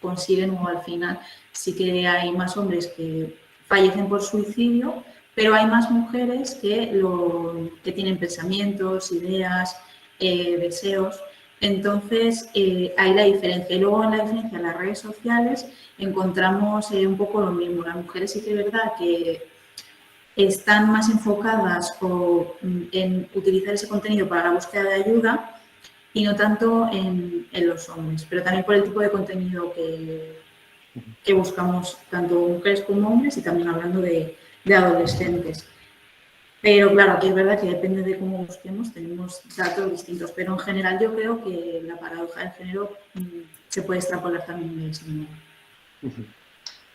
consiguen, o al final sí que hay más hombres que fallecen por suicidio, pero hay más mujeres que tienen pensamientos, ideas, deseos. Entonces, hay la diferencia. Y luego en la diferencia en las redes sociales encontramos un poco lo mismo. Las mujeres sí que es verdad que están más enfocadas en utilizar ese contenido para la búsqueda de ayuda y no tanto en los hombres, pero también por el tipo de contenido que buscamos tanto mujeres como hombres, y también hablando de adolescentes. Pero claro, aquí es verdad que depende de cómo busquemos, tenemos datos distintos, pero en general yo creo que la paradoja del género se puede extrapolar también de ese modo.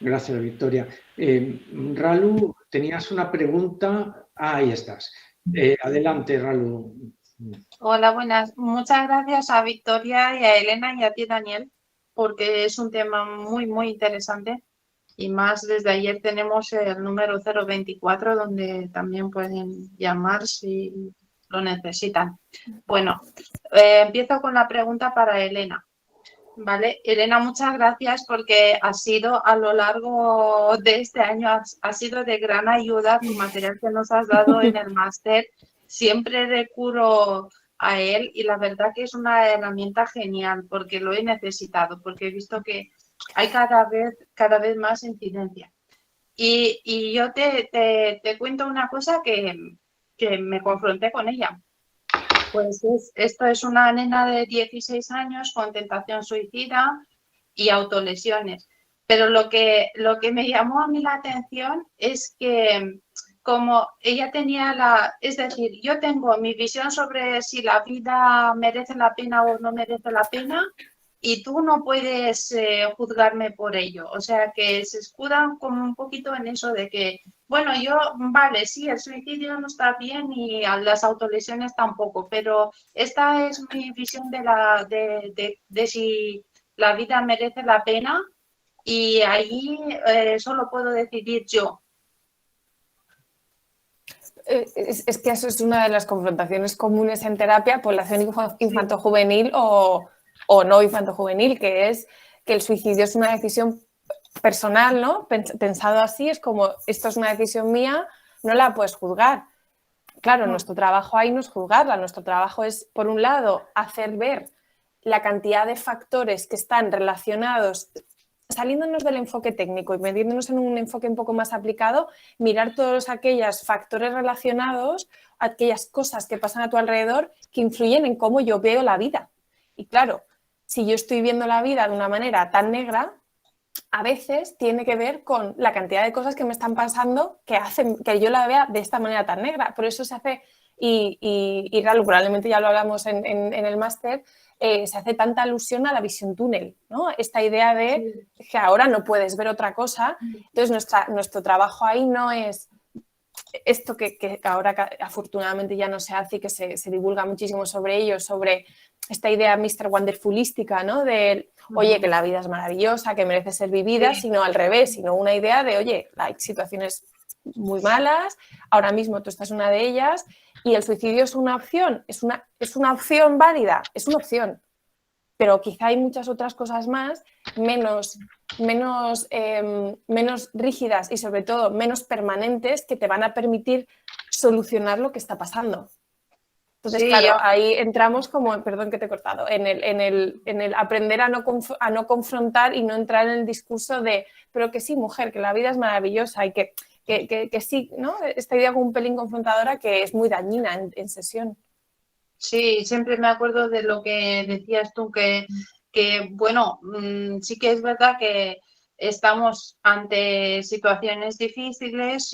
Gracias, Victoria. Ralu, tenías una pregunta. Ahí estás. Adelante, Ralu. Hola, buenas. Muchas gracias a Victoria y a Elena y a ti, Daniel, porque es un tema muy, muy interesante. Y más desde ayer tenemos el número 024, donde también pueden llamar si lo necesitan. Bueno, empiezo con la pregunta para Elena. Vale, Elena, muchas gracias porque ha sido a lo largo de este año, ha sido de gran ayuda tu material que nos has dado en el máster. Siempre recurro a él y la verdad que es una herramienta genial porque lo he necesitado, porque he visto que hay cada vez más incidencia. Y yo te cuento una cosa que me confronté con ella. Pues esto es una nena de 16 años con tentación suicida y autolesiones. Pero lo que me llamó a mí la atención es que como ella tenía es decir, yo tengo mi visión sobre si la vida merece la pena o no merece la pena, y tú no puedes juzgarme por ello. O sea, que se escudan como un poquito en eso de que, bueno, vale, sí, el suicidio no está bien y las autolesiones tampoco, pero esta es mi visión de si la vida merece la pena, y ahí solo puedo decidir yo. Es que eso es una de las confrontaciones comunes en terapia, población infantojuvenil o no infantojuvenil, que es que el suicidio es una decisión personal, ¿no? Pensado así, es como, esto es una decisión mía, no la puedes juzgar. Claro, nuestro trabajo ahí no es juzgarla, nuestro trabajo es, por un lado, hacer ver la cantidad de factores que están relacionados, saliéndonos del enfoque técnico y metiéndonos en un enfoque un poco más aplicado, mirar todos aquellos factores relacionados, aquellas cosas que pasan a tu alrededor que influyen en cómo yo veo la vida. Y claro, si yo estoy viendo la vida de una manera tan negra, a veces tiene que ver con la cantidad de cosas que me están pasando que hacen que yo la vea de esta manera tan negra. Por eso se hace, y probablemente ya lo hablamos en el máster, se hace tanta alusión a la visión túnel, ¿no? Esta idea de que ahora no puedes ver otra cosa. Entonces, nuestro trabajo ahí no es esto que ahora afortunadamente ya no se hace y que se divulga muchísimo sobre ello, sobre esta idea Mr. Wonderfulística, ¿no? De, oye, que la vida es maravillosa, que merece ser vivida, sino al revés, sino una idea de, oye, hay situaciones muy malas, ahora mismo tú estás en una de ellas y el suicidio es una opción, es una opción válida, es una opción, pero quizá hay muchas otras cosas más menos rígidas y sobre todo menos permanentes que te van a permitir solucionar lo que está pasando. Entonces, sí, claro, ahí entramos como, perdón que te he cortado, en el aprender a no confrontar y no entrar en el discurso de, pero que sí, mujer, que la vida es maravillosa y que sí, ¿no? Esta idea como un pelín confrontadora que es muy dañina en sesión. Sí, siempre me acuerdo de lo que decías tú, que bueno, sí que es verdad que estamos ante situaciones difíciles,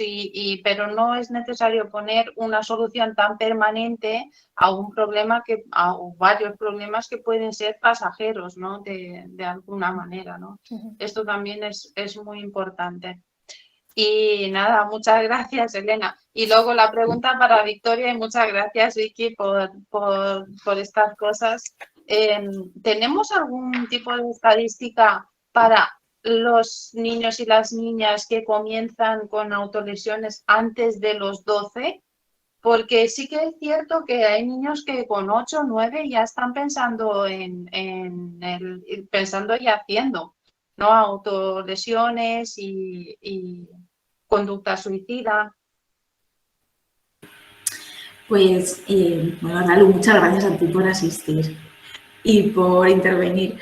pero no es necesario poner una solución tan permanente a un problema a varios problemas que pueden ser pasajeros, ¿no? De alguna manera, ¿no? Esto también es muy importante. Y nada, muchas gracias, Elena. Y luego la pregunta para Victoria, y muchas gracias, Vicky, por estas cosas. ¿Tenemos algún tipo de estadística para los niños y las niñas que comienzan con autolesiones antes de los 12? Porque sí que es cierto que hay niños que con 8 o 9 ya están pensando pensando y haciendo, ¿no? Autolesiones y conducta suicida. Pues, bueno, Ralu, muchas gracias a ti por asistir y por intervenir.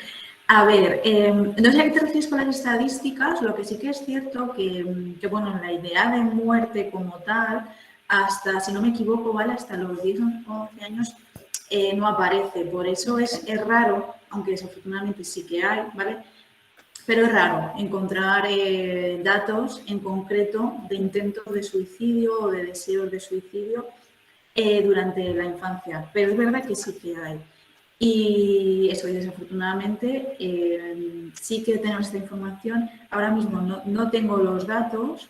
A ver, no sé a qué te refieres con las estadísticas, lo que sí que es cierto que bueno, la idea de muerte como tal, hasta, si no me equivoco, ¿vale? Hasta los 10 o 11 años no aparece. Por eso es raro, aunque desafortunadamente sí que hay, ¿vale? Pero es raro encontrar datos en concreto de intentos de suicidio o de deseos de suicidio durante la infancia. Pero es verdad que sí que hay. Y eso, y desafortunadamente, sí que tenemos esta información. Ahora mismo no tengo los datos,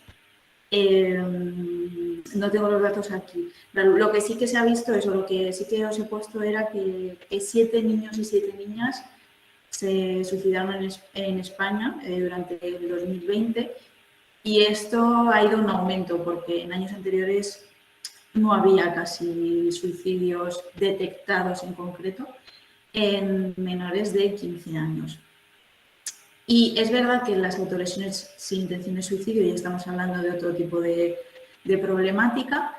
no tengo los datos aquí. Lo que sí que se ha visto, eso, lo que sí que os he puesto era que 7 niños y 7 niñas se suicidaron en España durante el 2020 y esto ha ido en aumento porque en años anteriores no había casi suicidios detectados en concreto en menores de 15 años. Y es verdad que las autolesiones sin intención de suicidio ya estamos hablando de otro tipo de problemática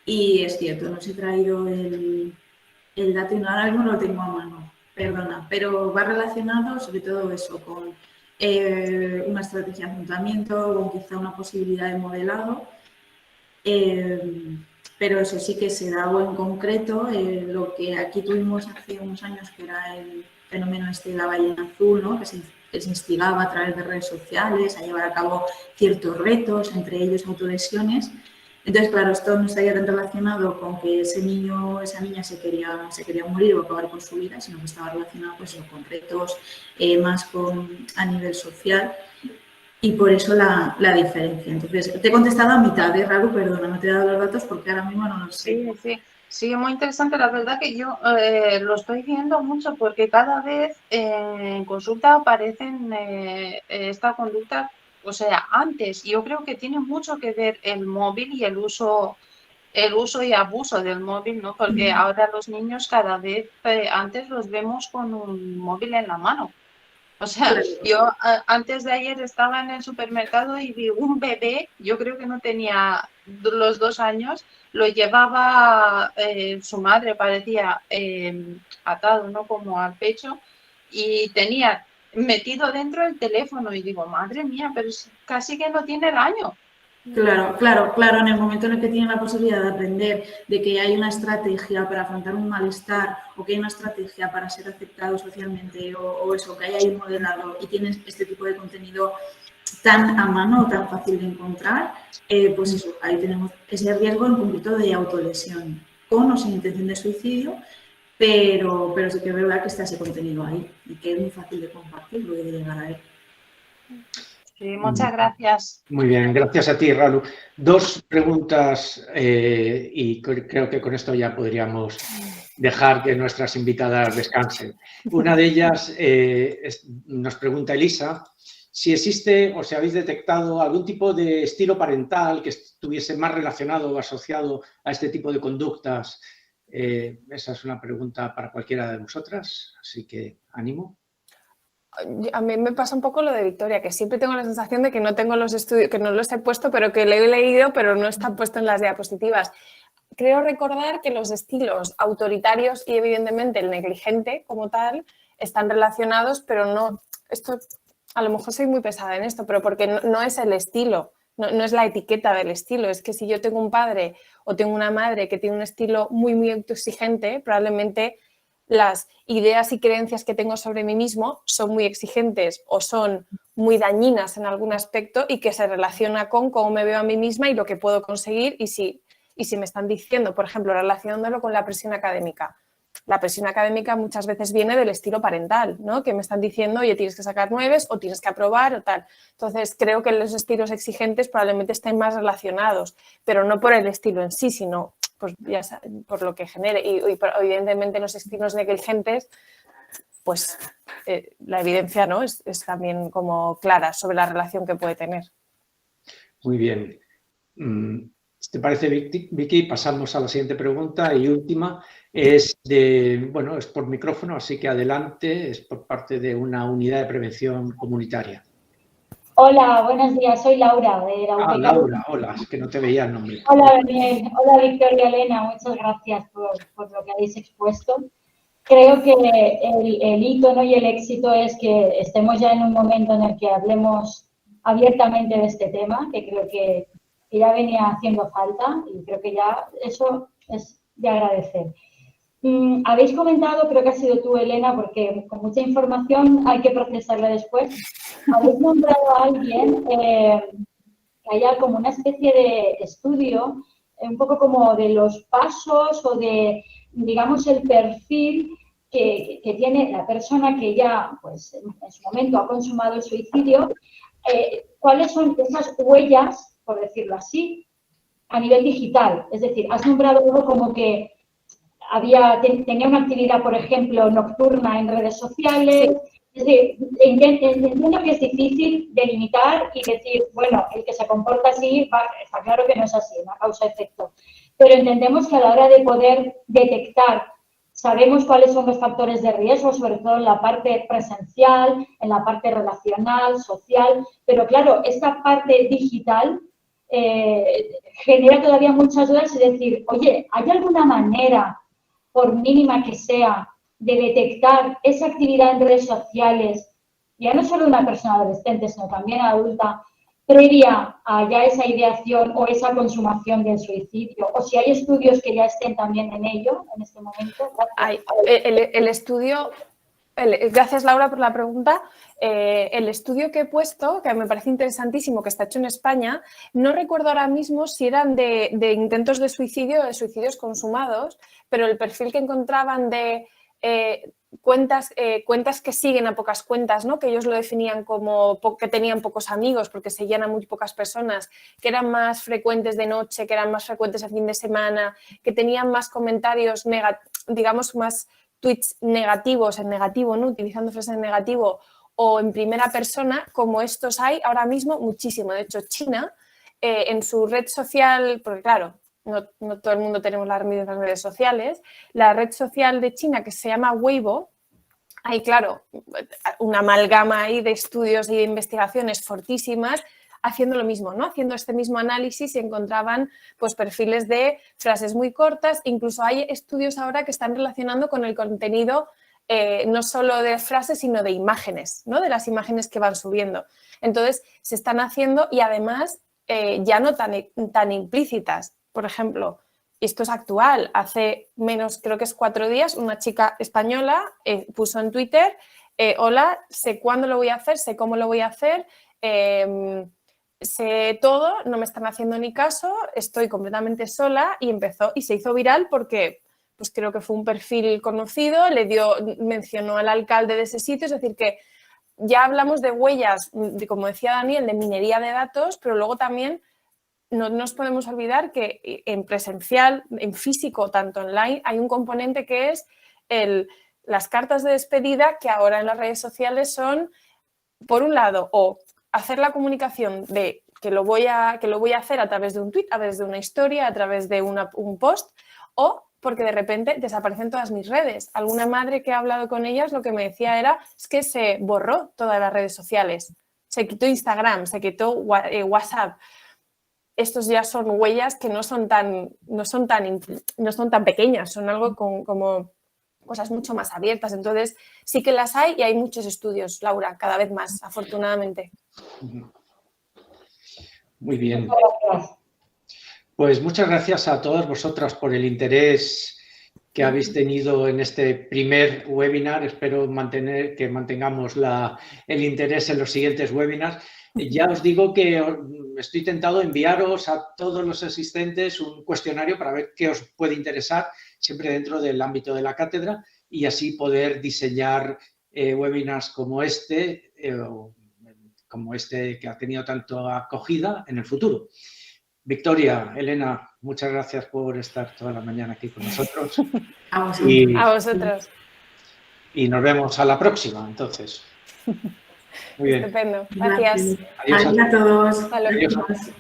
y es cierto, no os he traído el dato y no, ahora mismo lo tengo a mano, perdona, pero va relacionado sobre todo eso con una estrategia de afrontamiento, con quizá una posibilidad de modelado, pero eso sí que se da en concreto lo que aquí tuvimos hace unos años, que era el fenómeno de la ballena azul, ¿no? que se instigaba a través de redes sociales a llevar a cabo ciertos retos, entre ellos autolesiones. Entonces, claro, esto no estaría tan relacionado con que ese niño o esa niña se quería morir o acabar con su vida, sino que estaba relacionado pues, con retos más a nivel social. Y por eso la diferencia. Entonces, te he contestado a mitad, es raro, perdona, no te he dado los datos porque ahora mismo no los sé. Sí, muy interesante. La verdad que yo lo estoy viendo mucho porque cada vez en consulta aparecen esta conducta, o sea, antes. Yo creo que tiene mucho que ver el móvil y el uso y abuso del móvil, ¿no? Porque ahora los niños cada vez antes los vemos con un móvil en la mano. O sea, yo antes de ayer estaba en el supermercado y vi un bebé, yo creo que no tenía los 2 años, lo llevaba su madre, parecía atado, ¿no? Como al pecho, y tenía metido dentro el teléfono y digo, madre mía, pero casi que no tiene el año. Claro, en el momento en el que tienen la posibilidad de aprender de que hay una estrategia para afrontar un malestar o que hay una estrategia para ser aceptado socialmente o eso, que hay ahí un modelado y tienes este tipo de contenido tan a mano o tan fácil de encontrar, pues eso, ahí tenemos ese riesgo en concreto de autolesión, con o sin intención de suicidio, pero sí que es verdad que está ese contenido ahí y que es muy fácil de compartirlo y de llegar a él. Sí, muchas gracias. Muy bien, gracias a ti, Ralu. 2 preguntas y creo que con esto ya podríamos dejar que nuestras invitadas descansen. Una de ellas nos pregunta Elisa si existe o si habéis detectado algún tipo de estilo parental que estuviese más relacionado o asociado a este tipo de conductas. Esa es una pregunta para cualquiera de vosotras, así que ánimo. A mí me pasa un poco lo de Victoria, que siempre tengo la sensación de que no tengo los estudios, que no los he puesto, pero que lo he leído, pero no está puesto en las diapositivas. Creo recordar que los estilos autoritarios y evidentemente el negligente como tal están relacionados, pero no, esto a lo mejor soy muy pesada en esto, pero porque no es el estilo, no es la etiqueta del estilo, es que si yo tengo un padre o tengo una madre que tiene un estilo muy, muy autoexigente, probablemente las ideas y creencias que tengo sobre mí mismo son muy exigentes o son muy dañinas en algún aspecto y que se relaciona con cómo me veo a mí misma y lo que puedo conseguir y si me están diciendo, por ejemplo, relacionándolo con la presión académica. La presión académica muchas veces viene del estilo parental, ¿no? Que me están diciendo, oye, tienes que sacar 9 o tienes que aprobar o tal. Entonces, creo que los estilos exigentes probablemente estén más relacionados, pero no por el estilo en sí, sino pues, ya por lo que genere. Y evidentemente los estilos negligentes, pues la evidencia, ¿no? es también como clara sobre la relación que puede tener. Muy bien. ¿Te parece, Vicky? Pasamos a la siguiente pregunta y última. Es por micrófono, así que adelante. Es por parte de una unidad de prevención comunitaria. Hola, buenos días. Soy Laura de la UPK. Laura, hola, es que no te veía el nombre. Hola, Daniel. Hola, Victoria, Elena. Muchas gracias por lo que habéis expuesto. Creo que el hito, ¿no? y el éxito es que estemos ya en un momento en el que hablemos abiertamente de este tema, que creo que ya venía haciendo falta y creo que ya eso es de agradecer. Habéis comentado, creo que ha sido tú, Elena, porque con mucha información hay que procesarla después. Habéis nombrado a alguien que haya como una especie de estudio, un poco como de los pasos o de, digamos, el perfil que tiene la persona que ya, pues, en su momento ha consumado el suicidio. ¿Cuáles son esas huellas, por decirlo así, a nivel digital? Es decir, has nombrado algo como que tenía una actividad, por ejemplo, nocturna en redes sociales. Sí. Es decir, entiendo que es difícil delimitar y decir, bueno, el que se comporta así, está claro que no es así, no causa-efecto. Pero entendemos que a la hora de poder detectar, sabemos cuáles son los factores de riesgo, sobre todo en la parte presencial, en la parte relacional, social, pero claro, esta parte digital genera todavía muchas dudas, es decir, oye, ¿hay alguna manera, por mínima que sea, de detectar esa actividad en redes sociales, ya no solo de una persona adolescente, sino también adulta, previa a ya esa ideación o esa consumación del suicidio? O si hay estudios que ya estén también en ello, en este momento. El estudio... Gracias, Laura, por la pregunta. El estudio que he puesto, que me parece interesantísimo, que está hecho en España, no recuerdo ahora mismo si eran de intentos de suicidio o de suicidios consumados, pero el perfil que encontraban de cuentas que siguen a pocas cuentas, ¿no? Que ellos lo definían como que tenían pocos amigos porque seguían a muy pocas personas, que eran más frecuentes de noche, que eran más frecuentes a fin de semana, que tenían más comentarios, digamos, más tweets negativos, en negativo, ¿no? Utilizando frases en negativo o en primera persona, como estos hay ahora mismo muchísimo. De hecho, China, en su red social, porque claro, no todo el mundo tenemos las mismas redes sociales, la red social de China que se llama Weibo, hay, claro, una amalgama ahí de estudios y de investigaciones fortísimas haciendo lo mismo, ¿no? Haciendo este mismo análisis y encontraban pues, perfiles de frases muy cortas. Incluso hay estudios ahora que están relacionando con el contenido no solo de frases, sino de imágenes, ¿no? De las imágenes que van subiendo. Entonces, se están haciendo y además ya no tan implícitas. Por ejemplo, esto es actual. Hace menos, creo que es 4 días, una chica española puso en Twitter, hola, sé cuándo lo voy a hacer, sé cómo lo voy a hacer, sé todo, no me están haciendo ni caso, estoy completamente sola, y se hizo viral porque pues creo que fue un perfil conocido, mencionó al alcalde de ese sitio, es decir que ya hablamos de huellas, como decía Daniel, de minería de datos, pero luego también no nos podemos olvidar que en presencial, en físico, tanto online, hay un componente que es las cartas de despedida, que ahora en las redes sociales son, por un lado, o hacer la comunicación de que lo voy a hacer a través de un tweet, a través de una historia, a través de un post, o porque de repente desaparecen todas mis redes. Alguna madre que ha hablado con ellas lo que me decía es que se borró todas las redes sociales, se quitó Instagram, se quitó WhatsApp. Estos ya son huellas que no son tan pequeñas, son algo como cosas mucho más abiertas. Entonces, sí que las hay y hay muchos estudios, Laura, cada vez más, afortunadamente. Muy bien. Pues muchas gracias a todas vosotras por el interés que habéis tenido en este primer webinar. Espero que mantengamos el interés en los siguientes webinars. Ya os digo que estoy tentado a enviaros a todos los asistentes un cuestionario para ver qué os puede interesar, siempre dentro del ámbito de la cátedra, y así poder diseñar webinars como este que ha tenido tanto acogida en el futuro. Victoria, Elena, muchas gracias por estar toda la mañana aquí con nosotros. A vosotros. A vosotros. Y nos vemos a la próxima, entonces. Muy bien. Estupendo. Gracias. Adiós a todos. Hasta luego. Adiós.